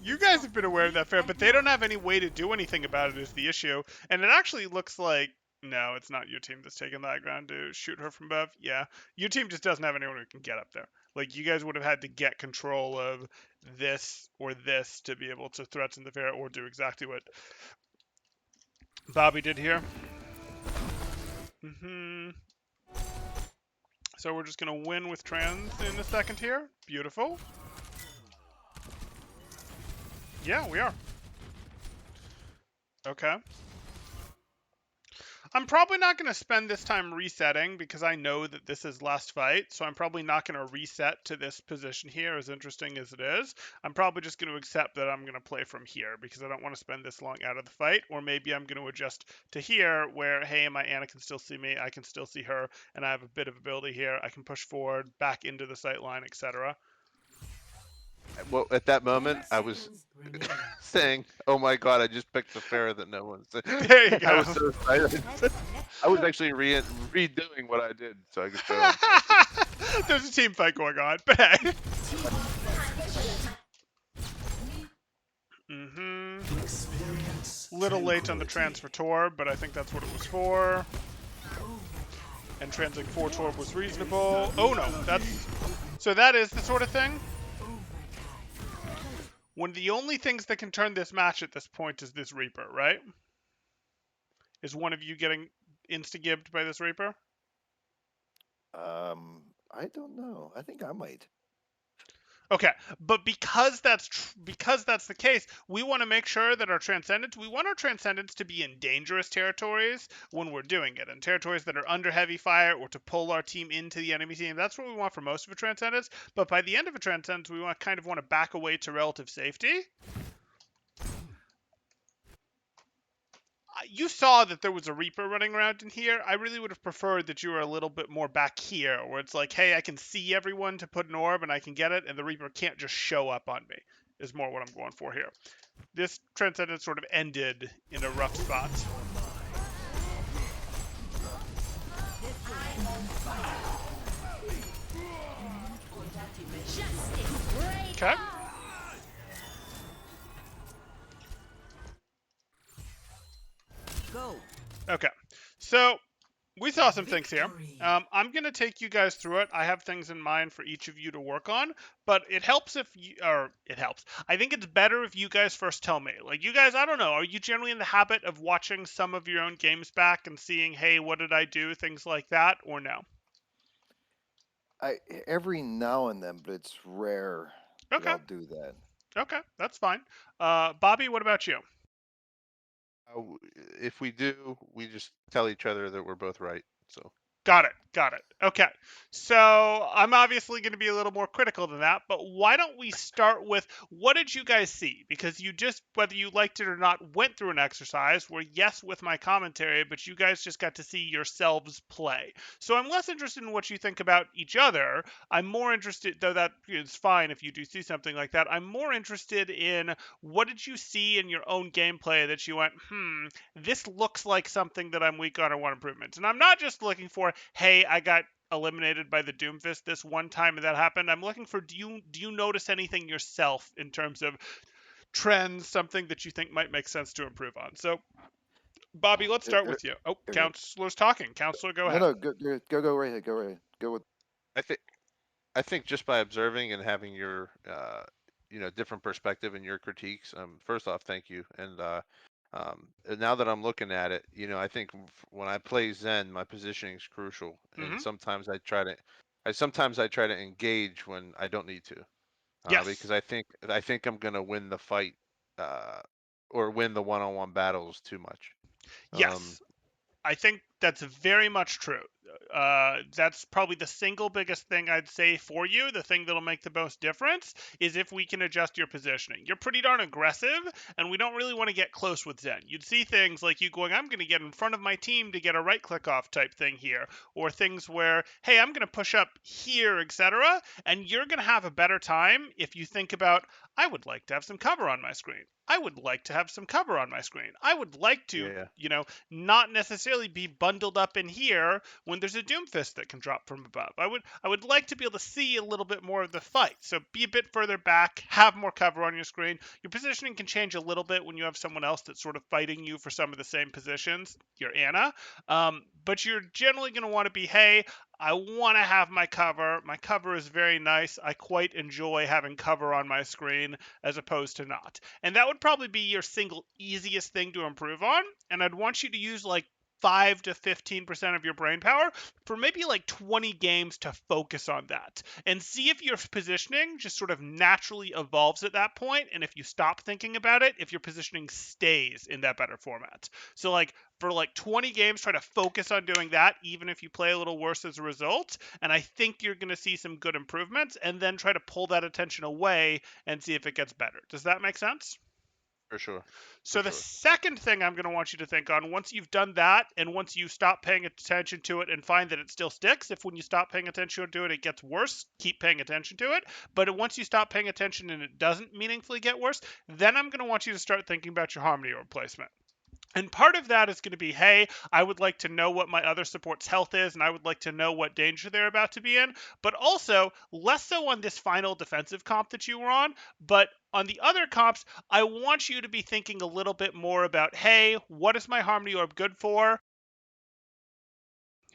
you guys have been aware of that fair, but they don't have any way to do anything about it is the issue. And it actually looks like no, it's not your team that's taking that ground to shoot her from above. Yeah, your team just doesn't have anyone who can get up there. Like you guys would have had to get control of this or this to be able to threaten the fair or do exactly what Bobby did here. So we're just gonna win with trans in a second here. Beautiful. Yeah, we are. Okay. I'm probably not going to spend this time resetting because I know that this is last fight, so I'm probably not going to reset to this position here, as interesting as it is. I'm probably just going to accept that I'm going to play from here because I don't want to spend this long out of the fight, or maybe I'm going to adjust to here where, hey, my Anna can still see me, I can still see her, and I have a bit of ability here. I can push forward, back into the sight line, etc. Well, at that moment, I was saying, "Oh my god, I just picked the fair that no one's." There you go. I was so excited. I was actually redoing what I did so I could show them. There's a team fight going on, but hey. Little late on the transfer torb, but I think that's what it was for. And transing 4 torb was reasonable. Oh no, so that is the sort of thing. When the only things that can turn this match at this point is this Reaper, right? Is one of you getting insta-gibbed by this Reaper? I don't know. I think I might. Okay, but because that's the case, we want to make sure that we want our transcendents to be in dangerous territories when we're doing it, and territories that are under heavy fire or to pull our team into the enemy team. That's what we want for most of a transcendence. But by the end of a transcendence, we want to back away to relative safety. You saw that there was a Reaper running around in here. I really would have preferred that you were a little bit more back here, where it's like, hey, I can see everyone to put an orb and I can get it, and the Reaper can't just show up on me, is more what I'm going for here. This Transcendence sort of ended in a rough spot. Okay. Go. Okay. So We saw some things here. I'm going to take you guys through it. I have things in mind for each of you to work on, but it helps if you, or it helps. I think it's better if you guys first tell me. Like, you guys, I don't know, are you generally in the habit of watching some of your own games back and seeing, hey, what did I do? Things like that, or no? Every now and then, but it's rare that Okay, I'll do that. okay, that's fine. Bobby, what about you? If we do, we just tell each other that we're both right. So Got it. Got it. Okay. So I'm obviously going to be a little more critical than that, but why don't we start with what did you guys see? Because you just, whether you liked it or not, went through an exercise where, yes, with my commentary, but you guys just got to see yourselves play. So I'm less interested in what you think about each other. I'm more interested, though that is fine if you do see something like that. I'm more interested in what did you see in your own gameplay that you went, this looks like something that I'm weak on or want improvements. And I'm not just looking for, hey, I got eliminated by the Doomfist this one time and that happened. I'm looking for, do you notice anything yourself in terms of trends, something that you think might make sense to improve on? So, Bobby, let's Er, start er, with you. Oh, er, Counselor's talking. Counselor, go No, ahead. no, go right ahead. Go right ahead. Go with. I think I think just by observing and having your different perspective and your critiques. First off, thank you. And now that I'm looking at it, I think when I play Zen, my positioning is crucial, and Hmm. sometimes I try to engage when I don't need to, Yes. because I think I'm gonna win the fight, uh, or win the one-on-one battles too much. Um, Yes. I think that's very much true. That's probably the single biggest thing I'd say for you. The thing that'll make the most difference is if we can adjust your positioning. You're pretty darn aggressive, and we don't really want to get close with Zen. You'd see things like you going, I'm going to get in front of my team to get a right click off type thing here, or things where, hey, I'm going to push up here, etc. And you're going to have a better time if you think about, I would like to have some cover on my screen. I would like to have some cover on my screen. I would like to, yeah, not necessarily be bundled up in here when there's a Doomfist that can drop from above. I would like to be able to see a little bit more of the fight. So be a bit further back, have more cover on your screen. Your positioning can change a little bit when you have someone else that's sort of fighting you for some of the same positions, your Anna. But you're generally going to want to be, hey, I want to have my cover. My cover is very nice. I quite enjoy having cover on my screen as opposed to not. And that would probably be your single easiest thing to improve on. And I'd want you to use like 5 to 15% of your brain power for maybe like 20 games to focus on that and see if your positioning just sort of naturally evolves at that point. And if you stop thinking about it, if your positioning stays in that better format. So, like, for like 20 games, try to focus on doing that, even if you play a little worse as a result. And I think you're going to see some good improvements, and then try to pull that attention away and see if it gets better. Does that make sense? for sure, for So the sure. second thing I'm going to want you to think on, once you've done that, and once you stop paying attention to it and find that it still sticks, if when you stop paying attention to it, it gets worse, keep paying attention to it. But once you stop paying attention and it doesn't meaningfully get worse, then I'm going to want you to start thinking about your harmony orb placement. And part of that is going to be, hey, I would like to know what my other support's health is, and I would like to know what danger they're about to be in. But also, less so on this final defensive comp that you were on, but on the other comps, I want you to be thinking a little bit more about, hey, what is my Harmony Orb good for?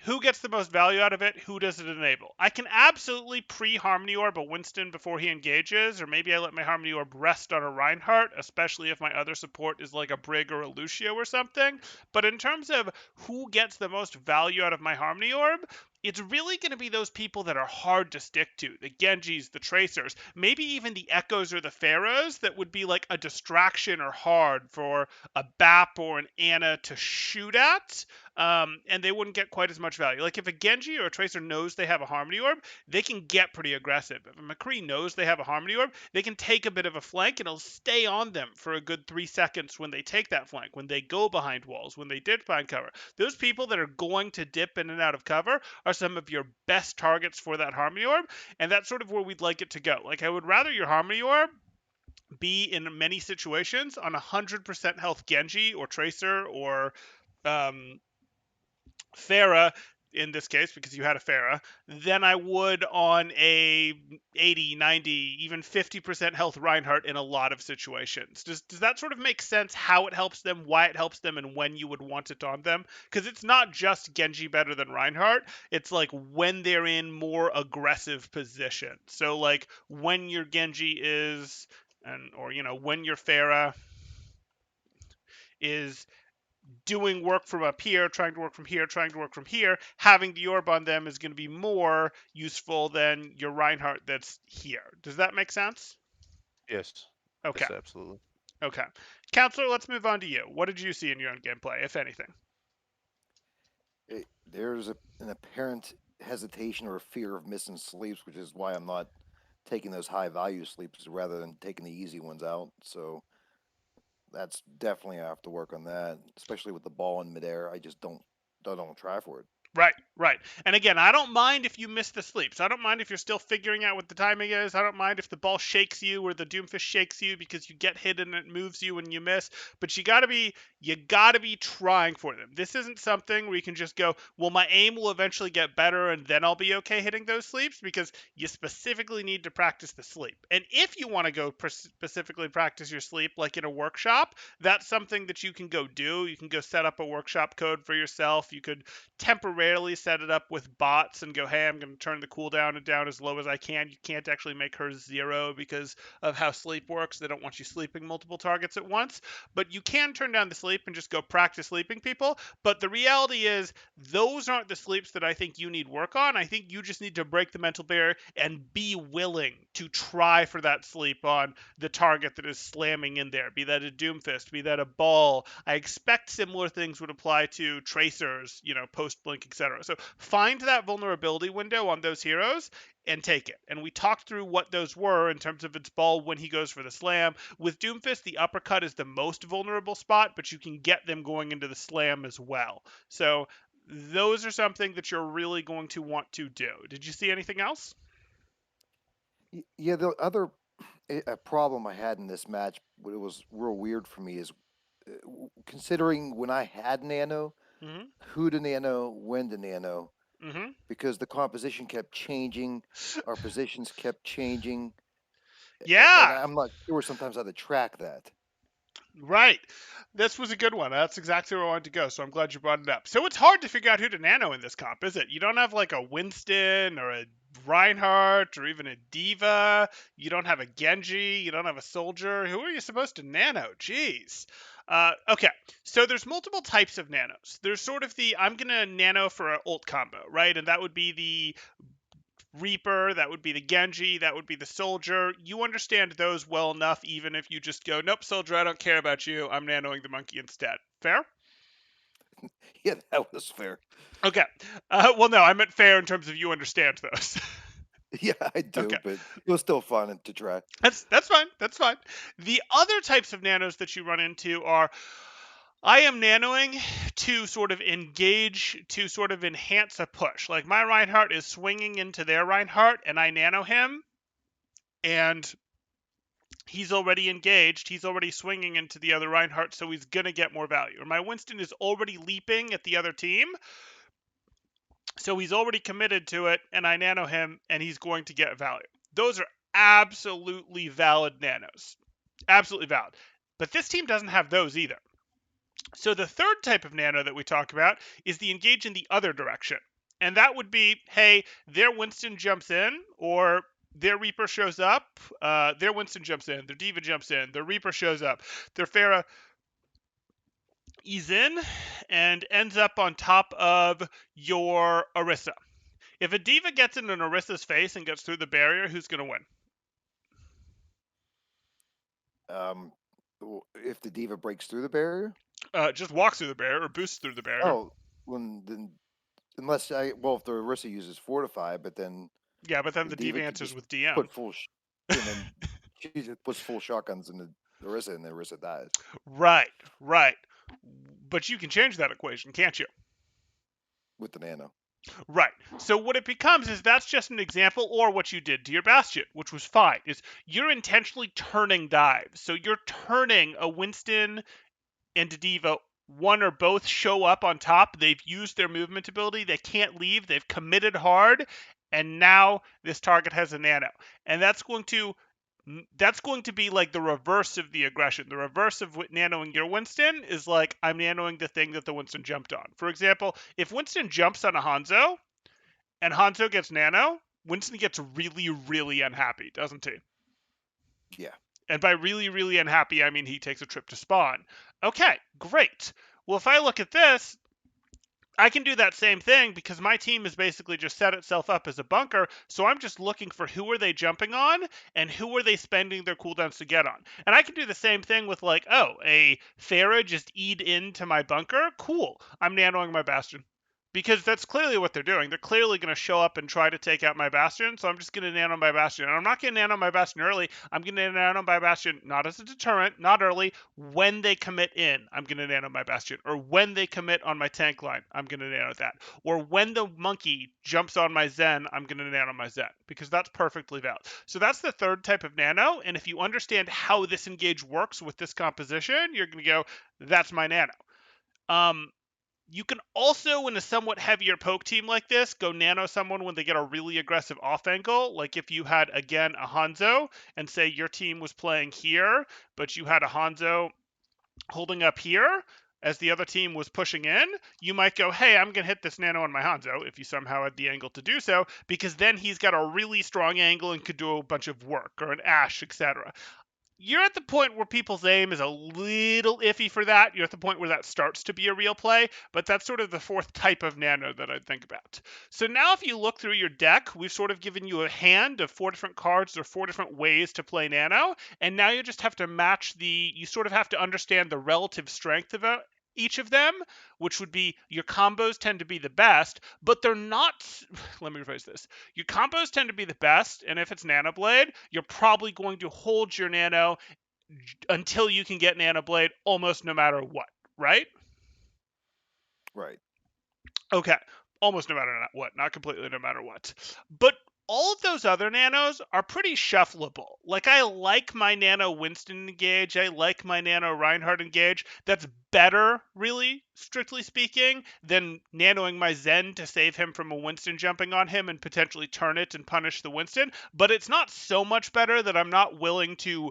Who gets the most value out of it? Who does it enable? I can absolutely pre-Harmony Orb a Winston before he engages, or maybe I let my Harmony Orb rest on a Reinhardt, especially if my other support is like a Brig or a Lucio or something. But in terms of who gets the most value out of my Harmony Orb, it's really going to be those people that are hard to stick to. The Genjis, the Tracers, maybe even the Echoes or the Pharaohs that would be like a distraction or hard for a BAP or an Anna to shoot at, and they wouldn't get quite as much value. Like if a Genji or a Tracer knows they have a Harmony Orb, they can get pretty aggressive. If a McCree knows they have a Harmony Orb, they can take a bit of a flank and it'll stay on them for a good 3 seconds when they take that flank, when they go behind walls, when they did find cover. Those people that are going to dip in and out of cover are some of your best targets for that Harmony Orb, and that's sort of where we'd like it to go. Like I would rather your Harmony Orb be in many situations on 100% health Genji or Tracer or um, Farah in this case because you had a Pharah, than I would on a 80, 90, even 50% health Reinhardt in a lot of situations. Does that sort of make sense, how it helps them, why it helps them, and when you would want it on them? Because it's not just Genji better than Reinhardt, it's like when they're in more aggressive positions. So like when your Genji is, or when your Pharah is doing work from up here, trying to work from here, trying to work from here, having the orb on them is going to be more useful than your Reinhardt that's here. Does that make sense? Yes. Okay. Yes, absolutely. Okay. Counselor, let's move on to you. What did you see in your own gameplay, if anything? There's an apparent hesitation or fear of missing sleeps, which is why I'm not taking those high value sleeps rather than taking the easy ones out. So that's definitely I have to work on that, especially with the ball in midair. I just don't try for it. Right, right. And again, I don't mind if you miss the sleeps. I don't mind if you're still figuring out what the timing is. I don't mind if the ball shakes you or the Doomfish shakes you because you get hit and it moves you and you miss. But you gotta be trying for them. This isn't something where you can just go, well, my aim will eventually get better and then I'll be okay hitting those sleeps, because you specifically need to practice the sleep. And if you want to go specifically practice your sleep, like in a workshop, that's something that you can go do. You can go set up a workshop code for yourself. You could temporarily set it up with bots and go, hey, I'm going to turn the cooldown down as low as I can. You can't actually make her 0 because of how sleep works. They don't want you sleeping multiple targets at once. But you can turn down the sleep and just go practice sleeping people. But the reality is, those aren't the sleeps that I think you need work on. I think you just need to break the mental barrier and be willing to try for that sleep on the target that is slamming in there, be that a Doomfist, be that a ball. I expect similar things would apply to tracers, post blink, etc. So find that vulnerability window on those heroes and take it. And we talked through what those were in terms of its ball when he goes for the slam. With Doomfist, the uppercut is the most vulnerable spot, but you can get them going into the slam as well. So those are something that you're really going to want to do. Did you see anything else? Yeah, the other a problem I had in this match, what it was real weird for me is considering when I had Nano, Mm-hmm. who to Nano, when to Nano, Mm-hmm. because the composition kept changing, our positions kept changing, and Yeah. I'm not sure sometimes how to track that. Right. This was a good one. That's exactly where I wanted to go, so I'm glad you brought it up. So it's hard to figure out who to nano in this comp, is it? You don't have like a Winston or a Reinhardt or even a Diva. You don't have a Genji. You don't have a Soldier. Who are you supposed to nano? Jeez. Okay, so there's multiple types of nanos. There's sort of the I'm gonna nano for an ult combo, right? And that would be the Reaper, that would be the Genji, that would be the Soldier. You understand those well enough, even if you just go, nope, Soldier, I don't care about you. I'm nanoing the monkey instead. Fair? Yeah, that was fair. Okay. Well, no, I meant fair in terms of you understand those. Yeah, I do, Okay. but it was still fun to try. That's fine. That's fine. The other types of nanos that you run into are I am nanoing to sort of engage, to sort of enhance a push. Like my Reinhardt is swinging into their Reinhardt, and I nano him, and he's already engaged. He's already swinging into the other Reinhardt, so he's going to get more value. Or my Winston is already leaping at the other team, so he's already committed to it, and I nano him, and he's going to get value. Those are absolutely valid nanos. Absolutely valid. But this team doesn't have those either. So the third type of nano that we talk about is the engage in the other direction. And that would be, hey, their Winston jumps in, or their Reaper shows up, their Winston jumps in, their Diva jumps in, their Reaper shows up, their Pharah is in and ends up on top of your Orisa. If a Diva gets in an Orisa's face and gets through the barrier, who's going to win? If the diva breaks through the barrier, Just walks through the barrier or boosts through the barrier. oh, then if the Orisa uses fortify, but then Yeah, but then the diva Diva can answers just with DM. put and then she just puts full shotguns in the Orisa, and the Orisa dies Right, right. But you can change that equation, can't you? with the nano. Right. So what it becomes is that's just an example, or what you did to your Bastion, which was fine, is you're intentionally turning dives. So you're turning a Winston into Diva one or both show up on top. They've used their movement ability. They can't leave. They've committed hard, and now this target has a nano, and that's going to be like the reverse of the aggression. The reverse of nanoing your Winston is like, I'm nanoing the thing that the Winston jumped on. For example, if Winston jumps on a Hanzo and Hanzo gets nano, Winston gets really, really unhappy, doesn't he? Yeah. And by really, really unhappy, I mean he takes a trip to spawn. Okay, great. Well, if I look at this, I can do that same thing because my team has basically just set itself up as a bunker. So I'm just looking for who are they jumping on and who are they spending their cooldowns to get on. And I can do the same thing with like, oh, a Pharah just E'd into my bunker. Cool. I'm nanoing my Bastion. Because that's clearly what they're doing. They're clearly going to show up and try to take out my Bastion, so I'm just going to nano my Bastion. And I'm not going to nano my Bastion early. I'm going to nano my Bastion not as a deterrent, not early. When they commit in, I'm going to nano my Bastion. Or when they commit on my tank line, I'm going to nano that. Or when the monkey jumps on my Zen, I'm going to nano my Zen. Because that's perfectly valid. So that's the third type of nano, and if you understand how this engage works with this composition, you're going to go, that's my nano. You can also, in a somewhat heavier poke team like this, go nano someone when they get a really aggressive off angle. Like if you had, again, a Hanzo, and say your team was playing here, but you had a Hanzo holding up here as the other team was pushing in, you might go, hey, I'm going to hit this nano on my Hanzo, if you somehow had the angle to do so, because then he's got a really strong angle and could do a bunch of work, or an Ashe, etc. You're at the point where people's aim is a little iffy for that. You're at the point where that starts to be a real play, but that's sort of the fourth type of nano that I'd think about. So now if you look through your deck, we've sort of given you a hand of 4 different cards or 4 different ways to play nano, and now you just have to you sort of have to understand the relative strength of each of them, which would be your combos tend to be the best, but they're not. Let me rephrase this. Your combos tend to be the best, and if it's Nano Blade, you're probably going to hold your Nano until you can get Nano Blade almost no matter what, right? Right. Okay, almost no matter what, not completely no matter what. But all of those other nanos are pretty shuffleable. Like, I like my nano Winston engage. I like my nano Reinhardt engage. That's better, really, strictly speaking, than nanoing my Zen to save him from a Winston jumping on him and potentially turn it and punish the Winston. But it's not so much better that I'm not willing to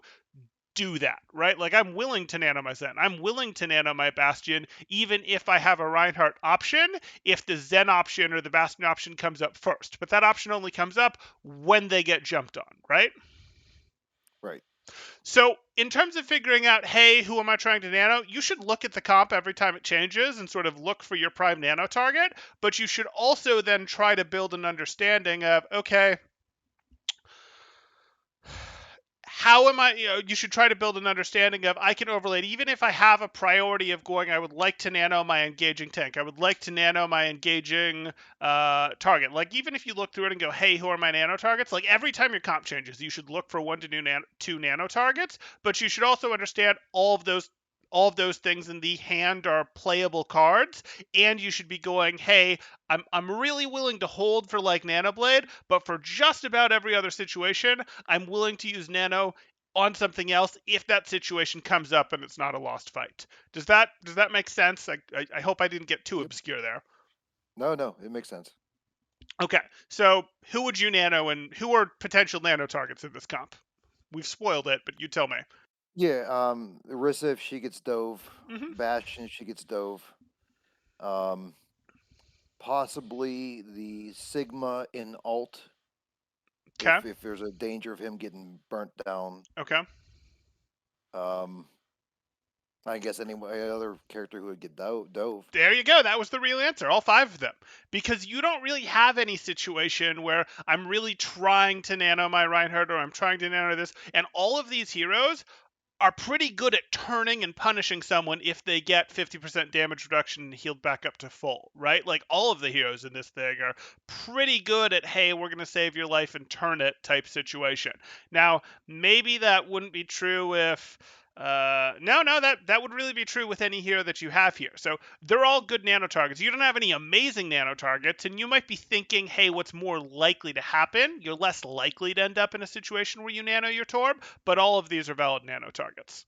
do that, right? Like, I'm willing to nano my Zen. I'm willing to nano my Bastion, even if I have a Reinhardt option, if the Zen option or the Bastion option comes up first. But that option only comes up when they get jumped on, right? Right. So in terms of figuring out, hey, who am I trying to nano? You should look at the comp every time it changes and sort of look for your prime nano target. But you should also then try to build an understanding of, okay, how am I, you should try to build an understanding of, I can overlay it, even if I have a priority of going, I would like to nano my engaging tank. I would like to nano my engaging target. Like, even if you look through it and go, hey, who are my nano targets? Like, every time your comp changes, you should look for 1 to 2 nano targets, but you should also understand all of those things in the hand are playable cards, and you should be going, hey, I'm really willing to hold for like Nanoblade, but for just about every other situation, I'm willing to use Nano on something else if that situation comes up and it's not a lost fight. Does that make sense? I hope I didn't get too obscure there. No, it makes sense. Okay, so who would you nano, and who are potential nano targets in this comp? We've spoiled it, but you tell me. Yeah, Orisa, if she gets dove, Mhm. Bastion, if she gets dove, possibly the Sigma in alt, Okay. if there's a danger of him getting burnt down. Okay. I guess any other character who would get dove. There you go. That was the real answer. All 5 of them. Because you don't really have any situation where I'm really trying to nano my Reinhardt or I'm trying to nano this. And all of these heroes are pretty good at turning and punishing someone if they get 50% damage reduction and healed back up to full, right? Like, all of the heroes in this thing are pretty good at, hey, we're going to save your life and turn it type situation. Now, maybe that wouldn't be true if... that would really be true with any hero that you have here. So they're all good nano targets. You don't have any amazing nano targets, and you might be thinking, hey, what's more likely to happen? You're less likely to end up in a situation where you nano your Torb, but all of these are valid nano targets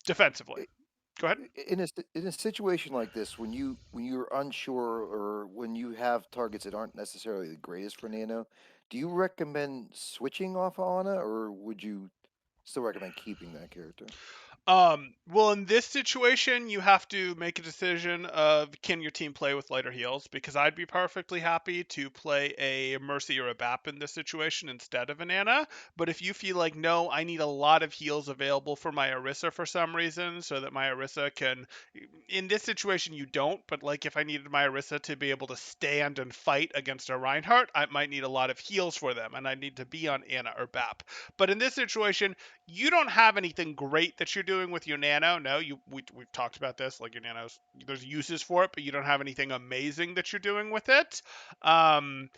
defensively. Go ahead. In a situation like this, when you're unsure or when you have targets that aren't necessarily the greatest for Nano, do you recommend switching off Ana, or would you still recommend keeping that character? Well, in this situation, you have to make a decision of can your team play with lighter heals? Because I'd be perfectly happy to play a Mercy or a BAP in this situation instead of an Ana. But if you feel like, no, I need a lot of heals available for my Orisa for some reason, so that my Orisa can. In this situation, you don't, but like if I needed my Orisa to be able to stand and fight against a Reinhardt, I might need a lot of heals for them, and I need to be on Ana or BAP. But in this situation, you don't have anything great that you're doing with your nano. No, we've talked about this. Like your nanos, there's uses for it, but you don't have anything amazing that you're doing with it. Um,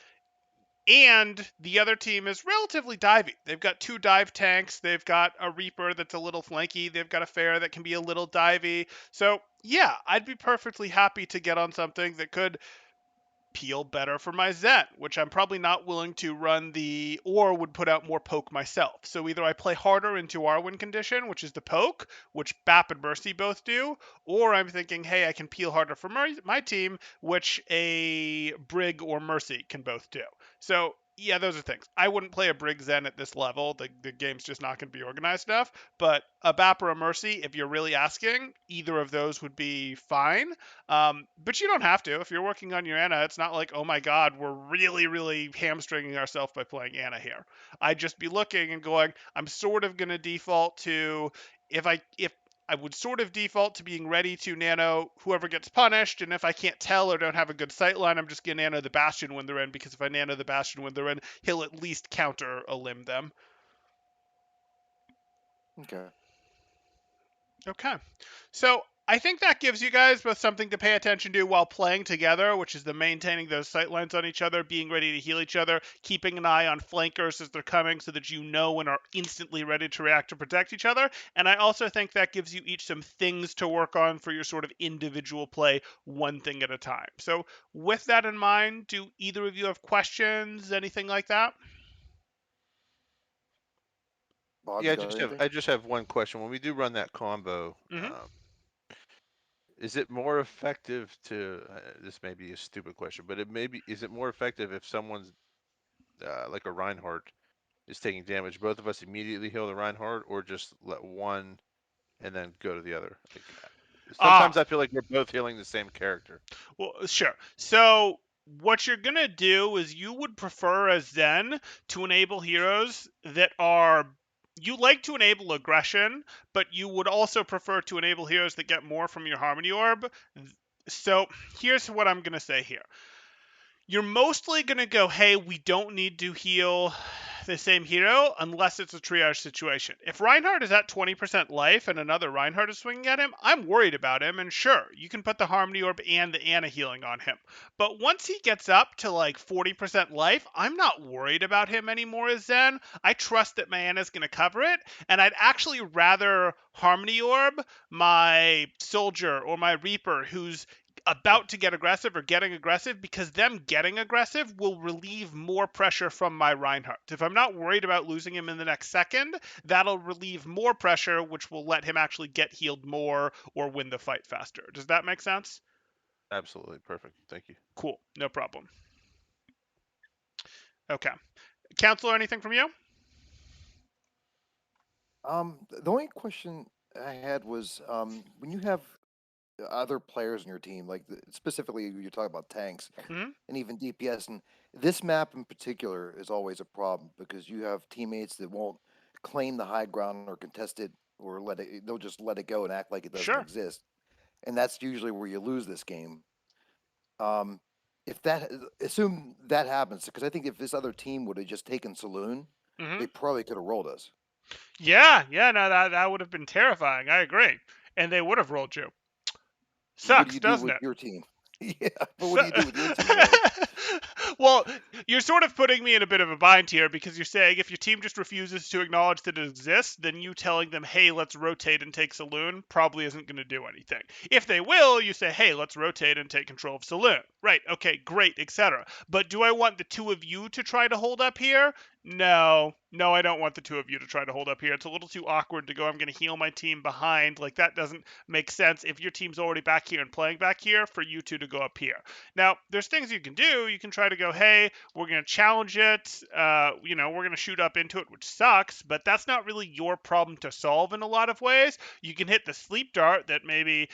and the other team is relatively divey. They've got 2 dive tanks. They've got a Reaper that's a little flanky. They've got a Pharah that can be a little divey. So yeah, I'd be perfectly happy to get on something that could peel better for my Zen, which I'm probably not willing to run the or would put out more poke myself. So either I play harder into our win condition, which is the poke, which BAP and Mercy both do, or I'm thinking, hey, I can peel harder for my team, which a Brig or Mercy can both do. So yeah, those are things. I wouldn't play a Brig Zen at this level. The game's just not going to be organized enough. But a BAP or a Mercy, if you're really asking, either of those would be fine. But you don't have to. If you're working on your Ana, it's not like, oh my God, we're really, really hamstringing ourselves by playing Ana here. I'd just be looking and going, I'm sort of going to default to, if I would sort of default to being ready to nano whoever gets punished, and if I can't tell or don't have a good sight line, I'm just going to nano the Bastion when they're in, because if I nano the Bastion when they're in, he'll at least counter a limb them. Okay. Okay. So I think that gives you guys both something to pay attention to while playing together, which is the maintaining those sight lines on each other, being ready to heal each other, keeping an eye on flankers as they're coming so that you know and are instantly ready to react to protect each other. And I also think that gives you each some things to work on for your sort of individual play, one thing at a time. So with that in mind, do either of you have questions, anything like that? Bob, Yeah, you got anything? I just have one question. When we do run that combo, Mm-hmm. is it more effective to? This may be a stupid question, but is it more effective if someone's like a Reinhardt is taking damage? Both of us immediately heal the Reinhardt, or just let one and then go to the other? Like Ah, sometimes I feel like we're both healing the same character. well, sure. So what you're gonna do is you would prefer a Zen to enable heroes that are you like to enable aggression, but you would also prefer to enable heroes that get more from your Harmony Orb. So here's what I'm gonna say here. You're mostly going to go, hey, we don't need to heal the same hero unless it's a triage situation. If Reinhardt is at 20% life and another Reinhardt is swinging at him, I'm worried about him, and sure, you can put the Harmony Orb and the Ana healing on him. But once he gets up to like 40% life, I'm not worried about him anymore as Zen. I trust that my Ana's going to cover it, and I'd actually rather Harmony Orb my Soldier or my Reaper who's about to get aggressive or getting aggressive, because them getting aggressive will relieve more pressure from my Reinhardt. If I'm not worried about losing him in the next second, that'll relieve more pressure, which will let him actually get healed more or win the fight faster. Does that make sense? Absolutely perfect. Thank you. Cool. No problem. Okay. Counselor, anything from you? The only question I had was when you have other players in your team, like specifically you're talking about tanks Hmm. and even DPS, and this map in particular is always a problem because you have teammates that won't claim the high ground or contest it or they'll just let it go and act like it doesn't Sure. exist, and that's usually where you lose this game. Um, if that assume that happens, because I think if this other team would have just taken Saloon, Hmm. they probably could have rolled us. Yeah, no, that would have been terrifying. I agree. And they would have rolled you. What do Sucks, you do doesn't with it? your team? Yeah, but what So, do you do with your team though? well, you're sort of putting me in a bit of a bind here, because you're saying if your team just refuses to acknowledge that it exists, then you telling them, hey, let's rotate and take Saloon probably isn't going to do anything. If they will, you say, hey, let's rotate and take control of Saloon. Right, okay, great, etc. But do I want the two of you to try to hold up here? No, I don't want the two of you to try to hold up here. It's a little too awkward to go, I'm going to heal my team behind. Like, that doesn't make sense if your team's already back here and playing back here for you two to go up here. Now, there's things you can do. You can try to go, hey, we're going to challenge it. We're going to shoot up into it, which sucks, but that's not really your problem to solve in a lot of ways. You can hit the sleep dart that maybe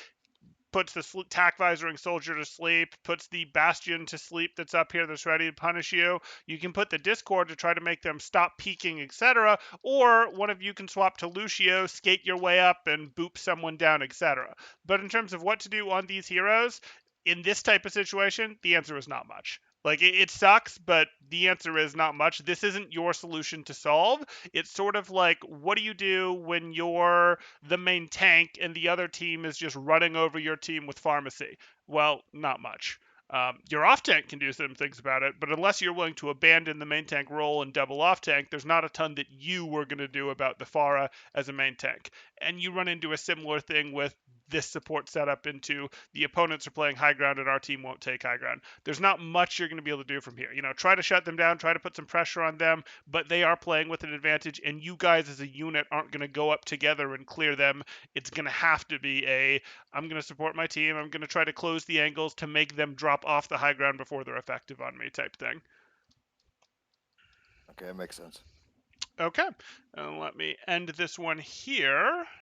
puts the tack visoring soldier to sleep, puts the bastion to sleep that's up here that's ready to punish you. You can put the discord to try to make them stop peeking, etc. Or one of you can swap to Lucio, skate your way up, and boop someone down, etc. But in terms of what to do on these heroes, in this type of situation, the answer is not much. Like, it sucks, but the answer is not much. This isn't your solution to solve. It's sort of like, what do you do when you're the main tank and the other team is just running over your team with pharmacy? Well, not much. Your off tank can do some things about it, but unless you're willing to abandon the main tank role and double off tank, there's not a ton that you were going to do about the Pharah as a main tank. And you run into a similar thing with this support setup into the opponents are playing high ground and our team won't take high ground. There's not much you're going to be able to do from here. Try to shut them down, try to put some pressure on them, but they are playing with an advantage, and you guys as a unit aren't going to go up together and clear them. It's going to have to be I'm going to support my team, I'm going to try to close the angles to make them drop off the high ground before they're effective on me type thing. Okay, that makes sense. Okay, let me end this one here.